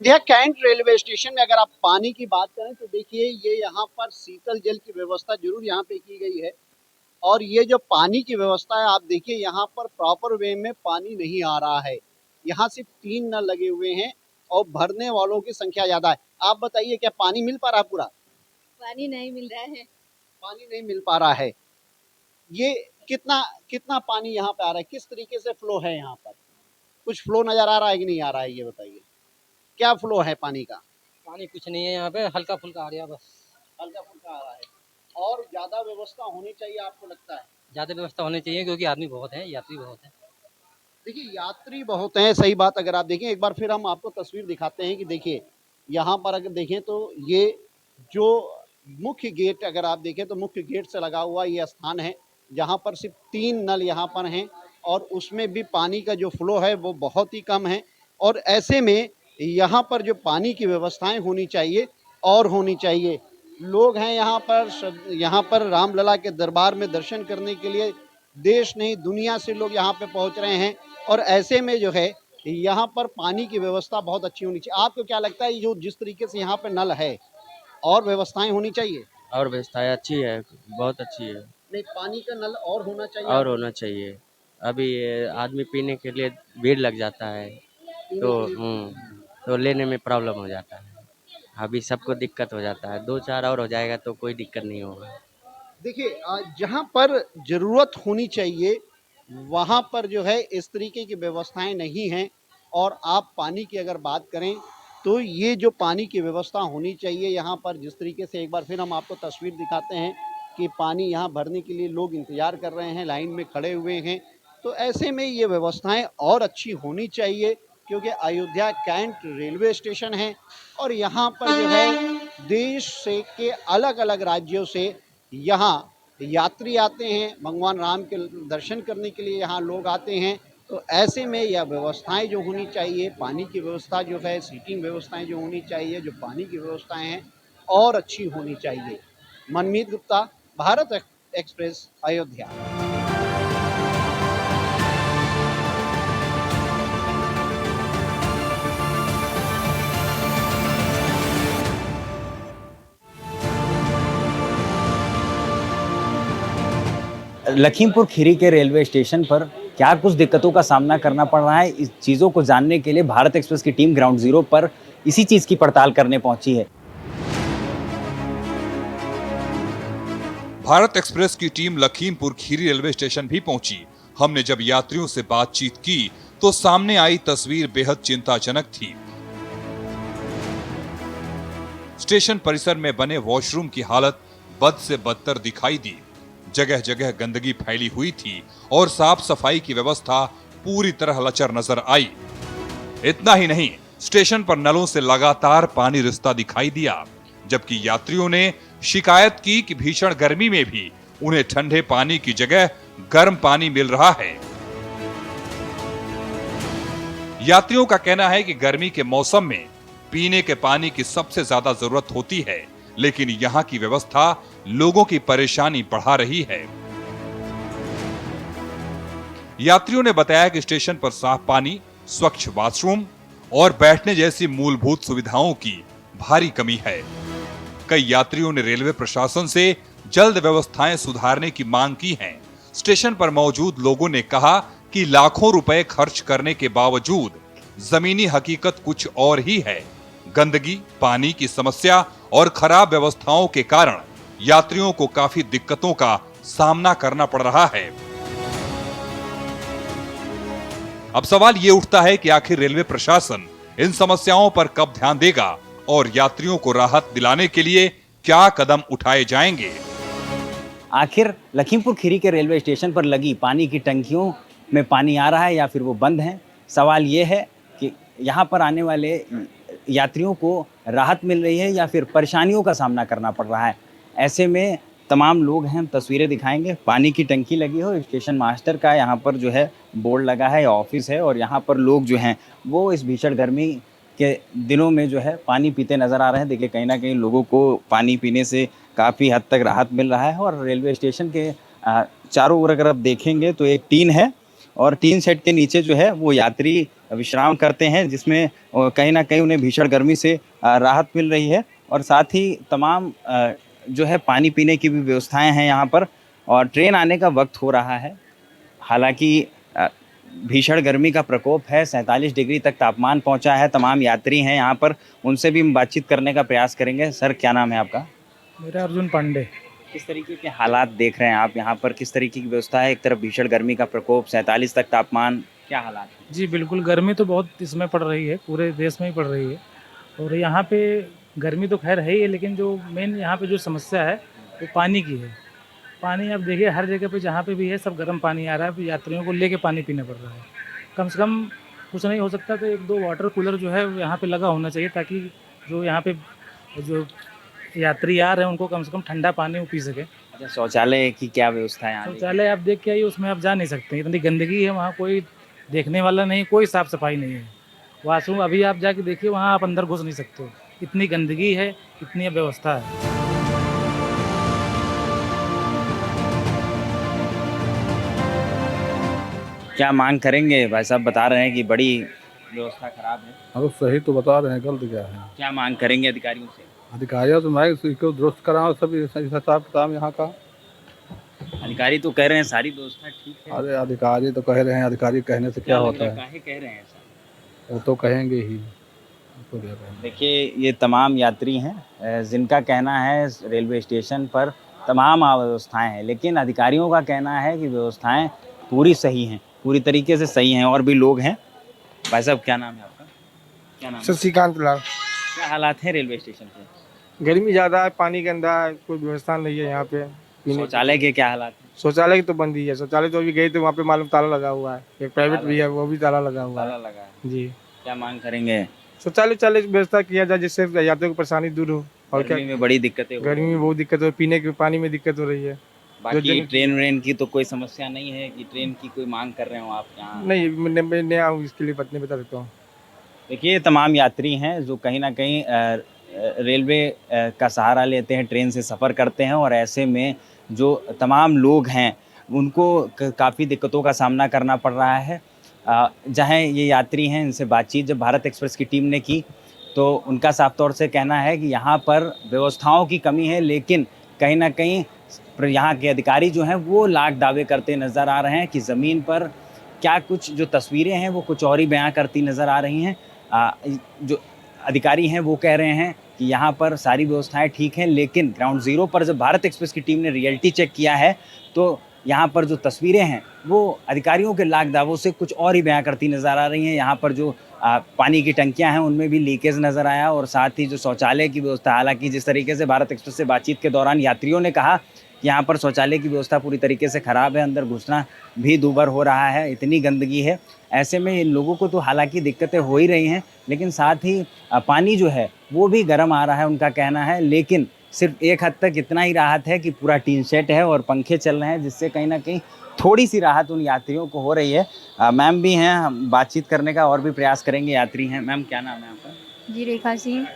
U: यह कैंट रेलवे स्टेशन में अगर आप पानी की बात करें तो देखिए ये यहाँ पर शीतल जल की व्यवस्था जरूर यहाँ पे की गई है, और ये जो पानी की व्यवस्था है आप देखिए यहाँ पर प्रॉपर वे में पानी नहीं आ रहा है। यहाँ सिर्फ 3 नल लगे हुए हैं और भरने वालों की संख्या ज्यादा है। आप बताइए क्या पानी मिल पा रहा? पूरा
X: पानी नहीं मिल रहा है।
U: पानी नहीं मिल पा रहा है। ये कितना पानी यहाँ पे आ रहा है? किस तरीके से फ्लो है यहाँ पर? कुछ फ्लो नजर आ रहा है कि नहीं आ रहा है? ये बताइए क्या फ्लो है पानी का?
N: पानी कुछ नहीं है यहाँ पे, हल्का फुल्का आ रहा है बस।
U: हल्का फुल्का आ रहा है। और ज्यादा व्यवस्था होनी चाहिए आपको लगता है?
N: ज्यादा व्यवस्था होनी चाहिए क्योंकि आदमी बहुत है, यात्री बहुत है।
U: देखिए यात्री बहुत हैं, सही बात। अगर आप देखें एक बार फिर हम आपको तस्वीर दिखाते हैं कि देखिए यहाँ पर अगर देखें तो ये जो मुख्य गेट अगर आप देखें तो मुख्य गेट से लगा हुआ ये स्थान है जहाँ पर सिर्फ 3 नल यहाँ पर हैं, और उसमें भी पानी का जो फ्लो है वो बहुत ही कम है। और ऐसे में यहाँ पर जो पानी की व्यवस्थाएं होनी चाहिए और होनी चाहिए। लोग हैं यहाँ पर रामलला के दरबार में दर्शन करने के लिए देश नहीं दुनिया से लोग यहाँ पे पहुँच रहे हैं, और ऐसे में जो है यहाँ पर पानी की व्यवस्था बहुत अच्छी होनी चाहिए। आपको क्या लगता है जो जिस तरीके से यहाँ पे नल है और व्यवस्थाएं होनी चाहिए?
C: और व्यवस्थाएं अच्छी है, बहुत अच्छी है।
U: नहीं, पानी का नल और होना चाहिए।
C: और होना चाहिए। अभी ये आदमी पीने के लिए भीड़ लग जाता है तो लेने में प्रॉब्लम हो जाता है। अभी सबको दिक्कत हो जाता है। 2-4 और हो जाएगा तो कोई दिक्कत नहीं होगा।
U: देखिए जहाँ पर जरूरत होनी चाहिए वहाँ पर जो है इस तरीके की व्यवस्थाएं नहीं हैं। और आप पानी की अगर बात करें तो ये जो पानी की व्यवस्था होनी चाहिए यहाँ पर, जिस तरीके से एक बार फिर हम आपको तस्वीर दिखाते हैं कि पानी यहाँ भरने के लिए लोग इंतजार कर रहे हैं, लाइन में खड़े हुए हैं, तो ऐसे में ये व्यवस्थाएं और अच्छी होनी चाहिए। क्योंकि अयोध्या कैंट रेलवे स्टेशन है और यहाँ पर जो है देश से के अलग अलग राज्यों से यहाँ यात्री आते हैं, भगवान राम के दर्शन करने के लिए यहाँ लोग आते हैं। तो ऐसे में यह व्यवस्थाएं जो होनी चाहिए, पानी की व्यवस्था जो है, सीटिंग व्यवस्थाएं जो होनी चाहिए, जो पानी की व्यवस्थाएं हैं और अच्छी होनी चाहिए। मनमीत गुप्ता, भारत एक्सप्रेस, अयोध्या।
F: लखीमपुर खीरी के रेलवे स्टेशन पर क्या कुछ दिक्कतों का सामना करना पड़ रहा है, इस चीज़ों को जानने के लिए भारत एक्सप्रेस की टीम ग्राउंड जीरो पर इसी चीज़ की पड़ताल करने पहुंची है।
B: भारत एक्सप्रेस की team Lakhimpur Kheri railway station भी पहुंची। हमने जब यात्रियों से बातचीत की तो सामने आई तस्वीर बेहद चिंताजनक थी। स्टेशन परिसर में बने वॉशरूम की हालत बद से बदतर दिखाई दी। जगह जगह गंदगी फैली हुई थी और साफ सफाई की व्यवस्था पूरी तरह लचर नजर आई। इतना ही नहीं, स्टेशन पर नलों से लगातार पानी रिसता दिखाई दिया, जबकि यात्रियों ने शिकायत की कि भीषण गर्मी में भी उन्हें ठंडे पानी की जगह गर्म पानी मिल रहा है। यात्रियों का कहना है कि गर्मी के मौसम में पीने के पानी की सबसे ज्यादा जरूरत होती है, लेकिन यहाँ की व्यवस्था लोगों की परेशानी बढ़ा रही है। यात्रियों ने बताया कि स्टेशन पर साफ पानी, स्वच्छ वॉशरूम और बैठने जैसी मूलभूत सुविधाओं की भारी कमी है। कई यात्रियों ने रेलवे प्रशासन से जल्द व्यवस्थाएं सुधारने की मांग की है। स्टेशन पर मौजूद लोगों ने कहा कि लाखों रुपए खर्च करने के बावजूद जमीनी हकीकत कुछ और ही है। गंदगी, पानी की समस्या और खराब व्यवस्थाओं के कारण यात्रियों को काफी दिक्कतों का सामना करना पड़ रहा है। अब सवाल ये उठता है कि आखिर रेलवे प्रशासन इन समस्याओं पर कब ध्यान देगा और यात्रियों को राहत दिलाने के लिए क्या कदम उठाए जाएंगे।
F: आखिर लखीमपुर खीरी के रेलवे स्टेशन पर लगी पानी की टंकियों में पानी आ रहा है या फिर वो बंद है। सवाल ये है कि यहाँ पर आने वाले यात्रियों को राहत मिल रही है या फिर परेशानियों का सामना करना पड़ रहा है। ऐसे में तमाम लोग हैं, हम तस्वीरें दिखाएंगे। पानी की टंकी लगी हो, स्टेशन मास्टर का यहाँ पर जो है बोर्ड लगा है, ऑफिस है और यहाँ पर लोग जो हैं वो इस भीषण गर्मी के दिनों में जो है पानी पीते नज़र आ रहे हैं। देखिए कहीं ना कहीं लोगों को पानी पीने से काफ़ी हद तक राहत मिल रहा है। और रेलवे स्टेशन के चारों ओर अगर आप देखेंगे तो एक टीन है और टीन सेट के नीचे जो है वो यात्री विश्राम करते हैं, जिसमें कहीं ना कहीं उन्हें भीषण गर्मी से राहत मिल रही है। और साथ ही तमाम जो है पानी पीने की भी व्यवस्थाएं हैं यहाँ पर। और ट्रेन आने का वक्त हो रहा है। हालांकि भीषण गर्मी का प्रकोप है, 47 डिग्री तक तापमान पहुंचा है। तमाम यात्री हैं यहाँ पर, उनसे भी हम बातचीत करने का प्रयास करेंगे। सर, क्या नाम है आपका?
E: मेरा अर्जुन पांडे।
F: किस तरीके के हालात देख रहे हैं आप यहाँ पर? किस तरीके की व्यवस्था है? एक तरफ भीषण गर्मी का प्रकोप, 47 तक तापमान, क्या हालात है?
E: जी बिल्कुल, गर्मी तो बहुत इसमें पड़ रही है, पूरे देश में ही पड़ रही है। और यहाँ पे गर्मी तो खैर है ही है, लेकिन जो मेन यहाँ पे जो समस्या है वो पानी की है। पानी आप देखिए हर जगह पे जहाँ पे भी है सब गर्म पानी आ रहा है। यात्रियों को लेके पानी पीना पड़ रहा है। कम से कम कुछ नहीं हो सकता तो 1-2 वाटर कूलर जो है यहाँ पे लगा होना चाहिए, ताकि जो यहाँ पे जो यात्री आ रहे हैं उनको कम से कम ठंडा पानी वो पी सके।
F: अच्छा, शौचालय की क्या व्यवस्था है?
E: शौचालय आप देख के आइए, उसमें आप जा नहीं सकते, इतनी गंदगी है वहाँ, कोई देखने वाला नहीं, कोई साफ़ सफाई नहीं है। वॉशरूम अभी आप जाके देखिए, वहाँ आप अंदर घुस नहीं सकते, इतनी गंदगी है, इतनी व्यवस्था है।
F: क्या मांग करेंगे? भाई साहब बता रहे हैं कि बड़ी व्यवस्था खराब है।
G: हाँ तो सही तो बता रहे हैं, गलत क्या है?
F: क्या मांग करेंगे अधिकारियों से?
G: अधिकारियों से मैं इसको दुरुस्त कराऊँ, सब हिसाब किताब यहाँ का।
F: अधिकारी तो कह रहे हैं सारी व्यवस्था ठीक है।
G: अरे अधिकारी तो कह रहे हैं, अधिकारी कहने से क्या होता है?
F: काहे कह रहे हैं ऐसा?
G: वो तो कहेंगे ही।
F: देखिए ये तमाम यात्री हैं जिनका कहना है रेलवे स्टेशन पर तमाम व्यवस्थाएं हैं, लेकिन अधिकारियों का कहना है कि व्यवस्थाएं पूरी सही हैं, पूरी तरीके से सही हैं। और भी लोग हैं। भाई साहब, क्या नाम है आपका? क्या नाम?
H: शशिकांत लाल।
F: क्या हालात है रेलवे स्टेशन पे?
H: गर्मी ज़्यादा है, पानी गंदा है, कोई व्यवस्था नहीं है यहाँ पे।
F: शौचालय के क्या हालात हैं?
H: शौचालय की तो बंद ही है। शौचालय तो अभी गए थे, वहाँ पे मालूम ताला लगा हुआ है। एक प्राइवेट भी है, वो भी ताला लगा हुआ है।
F: ताला लगा है
H: जी।
F: क्या मांग करेंगे?
H: शौचालय व्यवस्था किया जाए जिससे यात्रियों की परेशानी दूर हो। और क्या,
F: गर्मी में बड़ी दिक्कतें हो?
H: गर्मी में बहुत दिक्कत हो, पीने के पानी में दिक्कत हो रही है।
F: बाकी ट्रेन व्रेन की तो कोई समस्या नहीं है कि ट्रेन की कोई मांग कर रहे हो आप यहाँ?
H: नहीं, मैं नया हूँ, इसके लिए नहीं बता सकता हूँ।
F: देखिए तमाम यात्री हैं जो कहीं ना कहीं रेलवे का सहारा लेते हैं, ट्रेन से सफ़र करते हैं। और ऐसे में जो तमाम लोग हैं उनको काफ़ी दिक्कतों का सामना करना पड़ रहा है। जहाँ ये यात्री हैं, इनसे बातचीत जब भारत एक्सप्रेस की टीम ने की तो उनका साफ तौर से कहना है कि यहाँ पर व्यवस्थाओं की कमी है, लेकिन कहीं ना कहीं यहाँ के अधिकारी जो हैं वो लाख दावे करते नज़र आ रहे हैं कि ज़मीन पर क्या कुछ जो तस्वीरें हैं वो कुछ और ही बयां करती नज़र आ रही हैं। जो अधिकारी हैं वो कह रहे हैं कि यहाँ पर सारी व्यवस्थाएं ठीक हैं, लेकिन ग्राउंड ज़ीरो पर जब भारत एक्सप्रेस की टीम ने रियलिटी चेक किया है तो यहाँ पर जो तस्वीरें हैं वो अधिकारियों के लाख दावों से कुछ और ही बयां करती नज़र आ रही हैं। यहाँ पर जो पानी की टंकियाँ हैं उनमें भी लीकेज नज़र आया और साथ ही जो शौचालय की व्यवस्था, हालांकि जिस तरीके से भारत एक्सप्रेस से बातचीत के दौरान यात्रियों ने कहा कि यहाँ पर शौचालय की व्यवस्था पूरी तरीके से ख़राब है, अंदर घुसना भी दूभर हो रहा है, इतनी गंदगी है। ऐसे में इन लोगों को तो हालांकि दिक्कतें हो ही रही हैं, लेकिन साथ ही पानी जो है वो भी गर्म आ रहा है उनका कहना है। लेकिन सिर्फ एक हद तक इतना ही राहत है कि पूरा टीन सेट है और पंखे चल रहे हैं, जिससे कहीं ना कहीं थोड़ी सी राहत उन यात्रियों को हो रही है। मैम भी हैं, हम बातचीत करने का और भी प्रयास करेंगे। यात्री हैं। मैम क्या नाम है आपका?
J: जी रेखा सिंह।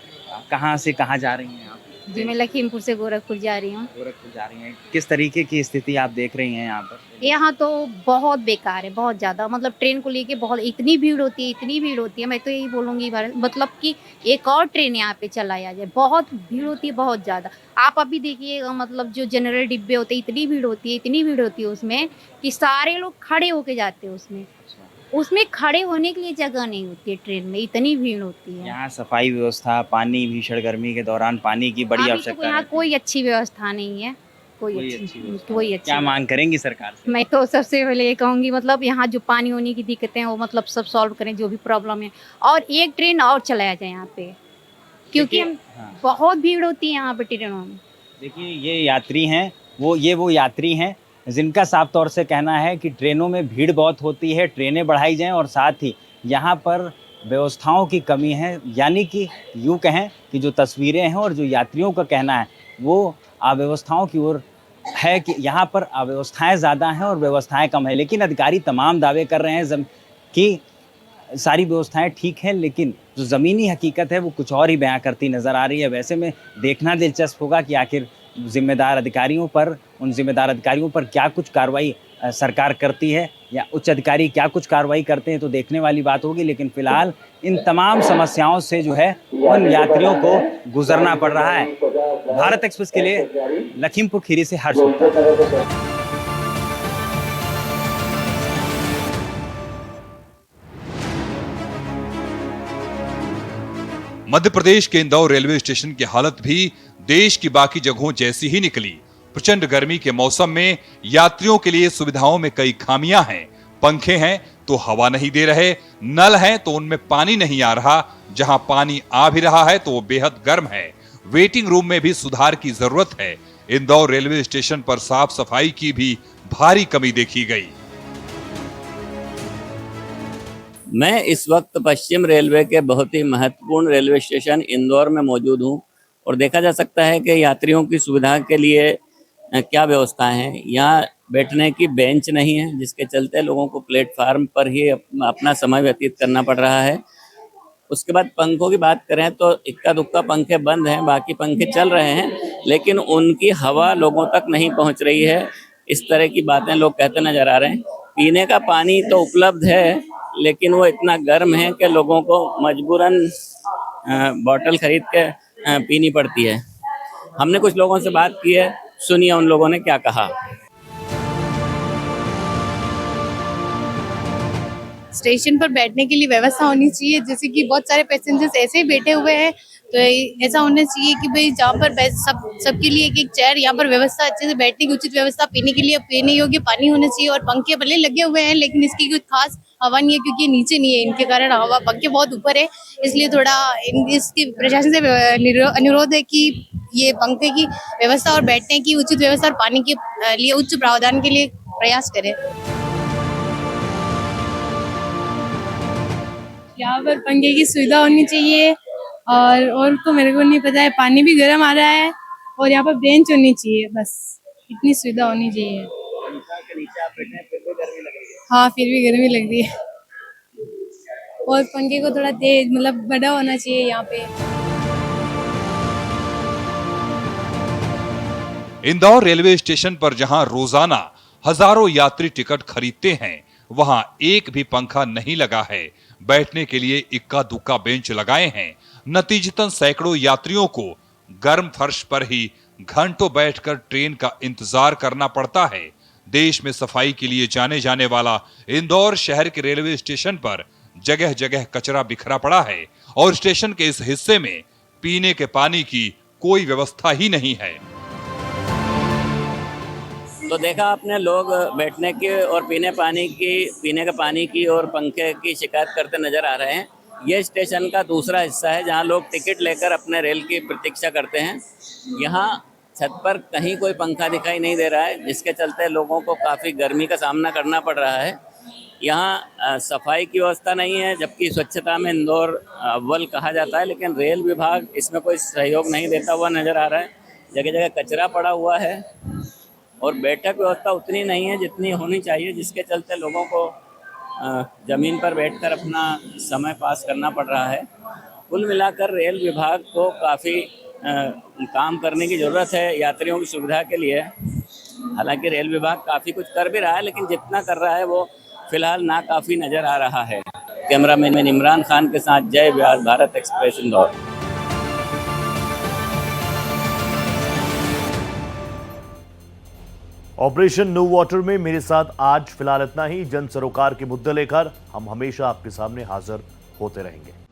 F: कहाँ से कहाँ जा रही हैं आप?
J: जी मैं लखीमपुर से गोरखपुर जा रही हूँ।
F: गोरखपुर जा रही हैं। किस तरीके की स्थिति आप देख रही हैं यहाँ पर?
J: यहाँ तो बहुत बेकार है, बहुत ज़्यादा। मतलब ट्रेन को लेके बहुत इतनी भीड़ होती है, इतनी भीड़ होती है। मैं तो यही बोलूँगी भारत मतलब कि एक और ट्रेन यहाँ पे चलाया जाए। बहुत भीड़ होती है, बहुत ज़्यादा। आप अभी देखिएगा, मतलब जो जनरल डिब्बे होते हैं, इतनी भीड़ होती है, इतनी भीड़ होती है उसमें कि सारे लोग खड़े होके जाते हैं उसमें खड़े होने के लिए जगह नहीं होती है ट्रेन में, इतनी भीड़ होती है।
F: यहाँ सफाई व्यवस्था, पानी, भीषण गर्मी के दौरान पानी की बड़ी
J: अभी तो
F: आवश्यकता
J: यहाँ
F: रहती है।
J: कोई अच्छी व्यवस्था नहीं है, कोई अच्छी।
F: क्या मांग करेंगी सरकार से?
J: मैं तो सबसे पहले ये कहूँगी, मतलब यहाँ जो पानी होने की दिक्कतें हैं वो मतलब सब सॉल्व करें, जो भी प्रॉब्लम है। और एक ट्रेन और चलाया जाए यहाँ पे, क्योंकि हम बहुत भीड़ होती है यहाँ पे ट्रेनों में।
F: देखिए ये यात्री हैं, वो यात्री हैं जिनका साफ तौर से कहना है कि ट्रेनों में भीड़ बहुत होती है, ट्रेनें बढ़ाई जाएं और साथ ही यहाँ पर व्यवस्थाओं की कमी है। यानी कि यूँ कहें कि जो तस्वीरें हैं और जो यात्रियों का कहना है वो अव्यवस्थाओं की ओर है कि यहाँ पर अव्यवस्थाएं ज़्यादा हैं और व्यवस्थाएं कम है। लेकिन अधिकारी तमाम दावे कर रहे हैं कि सारी व्यवस्थाएं ठीक हैं, लेकिन जो ज़मीनी हकीकत है वो कुछ और ही बयां करती नज़र आ रही है। वैसे में देखना दिलचस्प होगा कि आखिर उन जिम्मेदार अधिकारियों पर क्या कुछ कार्रवाई सरकार करती है या उच्च अधिकारी क्या कुछ कार्रवाई करते हैं, तो देखने वाली बात होगी। लेकिन फिलहाल इन तमाम समस्याओं से जो है उन यात्रियों को गुजरना पड़ रहा है। भारत एक्सप्रेस के लिए लखीमपुर खीरी से हर्ष गुप्ता।
B: मध्य प्रदेश के इंदौर रेलवे स्टेशन की हालत भी देश की बाकी जगहों जैसी ही निकली। प्रचंड गर्मी के मौसम में यात्रियों के लिए सुविधाओं में कई खामियां हैं। पंखे हैं तो हवा नहीं दे रहे, नल हैं तो उनमें पानी नहीं आ रहा, जहां पानी आ भी रहा है तो वो बेहद गर्म है। वेटिंग रूम में भी सुधार की जरूरत है। इंदौर रेलवे स्टेशन पर साफ सफाई की भी भारी कमी देखी गई।
K: मैं इस वक्त पश्चिम रेलवे के बहुत ही महत्वपूर्ण रेलवे स्टेशन इंदौर में मौजूद हूं और देखा जा सकता है कि यात्रियों की सुविधा के लिए क्या व्यवस्था है। यहाँ बैठने की बेंच नहीं है, जिसके चलते लोगों को प्लेटफार्म पर ही अपना समय व्यतीत करना पड़ रहा है। उसके बाद पंखों की बात करें तो इक्का दुक्का पंखे बंद हैं, बाकी पंखे चल रहे हैं, लेकिन उनकी हवा लोगों तक नहीं पहुंच रही है। इस तरह की बातें लोग कहते नजर आ रहे हैं। पीने का पानी तो उपलब्ध है, लेकिन वो इतना गर्म है कि लोगों को मजबूरन बॉटल खरीद के पीनी पड़ती है। हमने कुछ लोगों से बात की है, सुनिए उन लोगों ने क्या कहा।
L: स्टेशन पर बैठने के लिए व्यवस्था होनी चाहिए, जैसे कि बहुत सारे पैसेंजर्स ऐसे ही बैठे हुए हैं, तो ऐसा होना चाहिए कि भाई जहाँ पर सबके लिए एक एक चेयर, यहाँ पर व्यवस्था अच्छे से बैठने की उचित व्यवस्था, पीने के लिए पीने योग्य पानी होना चाहिए। और पंखे भले लगे हुए हैं लेकिन इसकी कुछ खास हवा नहीं है, क्योंकि नीचे नहीं है, इनके कारण हवा, पंखे बहुत ऊपर है, इसलिए थोड़ा इसकी प्रशासन से अनुरोध है कि ये पंखे की व्यवस्था और बैठने की उचित व्यवस्था और पानी के लिए उच्च प्रावधान के लिए प्रयास करें।
M: यहाँ पर पंखे की सुविधा होनी चाहिए और तो मेरे को नहीं पता है। पानी भी गर्म आ रहा है और यहाँ पर बेंच होनी चाहिए, बस इतनी सुविधा होनी चाहिए। हाँ, फिर भी गर्मी लग रही है और पंखे को थोड़ा तेज मतलब बड़ा होना चाहिए यहाँ पे।
B: इंदौर रेलवे स्टेशन पर जहां रोजाना हजारों यात्री टिकट खरीदते हैं, वहां एक भी पंखा नहीं लगा है। बैठने के लिए इक्का दुक्का बेंच लगाए हैं। नतीजतन सैकड़ों यात्रियों को गर्म फर्श पर ही घंटों बैठकर ट्रेन का इंतजार करना पड़ता है। देश में सफाई के लिए जाने जाने वाला इंदौर शहर के रेलवे स्टेशन पर जगह जगह कचरा बिखरा पड़ा है और स्टेशन के इस हिस्से में पीने के पानी की कोई व्यवस्था ही नहीं है।
K: तो देखा आपने, लोग बैठने की और पीने का पानी की और पंखे की शिकायत करते नजर आ रहे हैं। ये स्टेशन का दूसरा हिस्सा है जहां लोग टिकट लेकर अपने रेल की प्रतीक्षा करते हैं। यहाँ छत पर कहीं कोई पंखा दिखाई नहीं दे रहा है, जिसके चलते लोगों को काफ़ी गर्मी का सामना करना पड़ रहा है। यहाँ सफाई की व्यवस्था नहीं है, जबकि स्वच्छता में इंदौर अव्वल कहा जाता है, लेकिन रेल विभाग इसमें कोई सहयोग नहीं देता हुआ नज़र आ रहा है। जगह जगह कचरा पड़ा हुआ है और बैठक व्यवस्था उतनी नहीं है जितनी होनी चाहिए, जिसके चलते लोगों को ज़मीन पर बैठकर अपना समय पास करना पड़ रहा है। कुल मिलाकर रेल विभाग को काफ़ी काम करने की ज़रूरत है यात्रियों की सुविधा के लिए। हालांकि रेल विभाग काफ़ी कुछ कर भी रहा है, लेकिन जितना कर रहा है वो फिलहाल नाकाफ़ी नज़र आ रहा है। कैमरामैन इमरान खान के साथ Jay Vyas, Bharat Express, Indore.
A: Operation no water में मेरे साथ आज फिलहाल इतना ही। जन सरोकार के मुद्दे लेकर हम हमेशा आपके सामने हाजिर होते रहेंगे।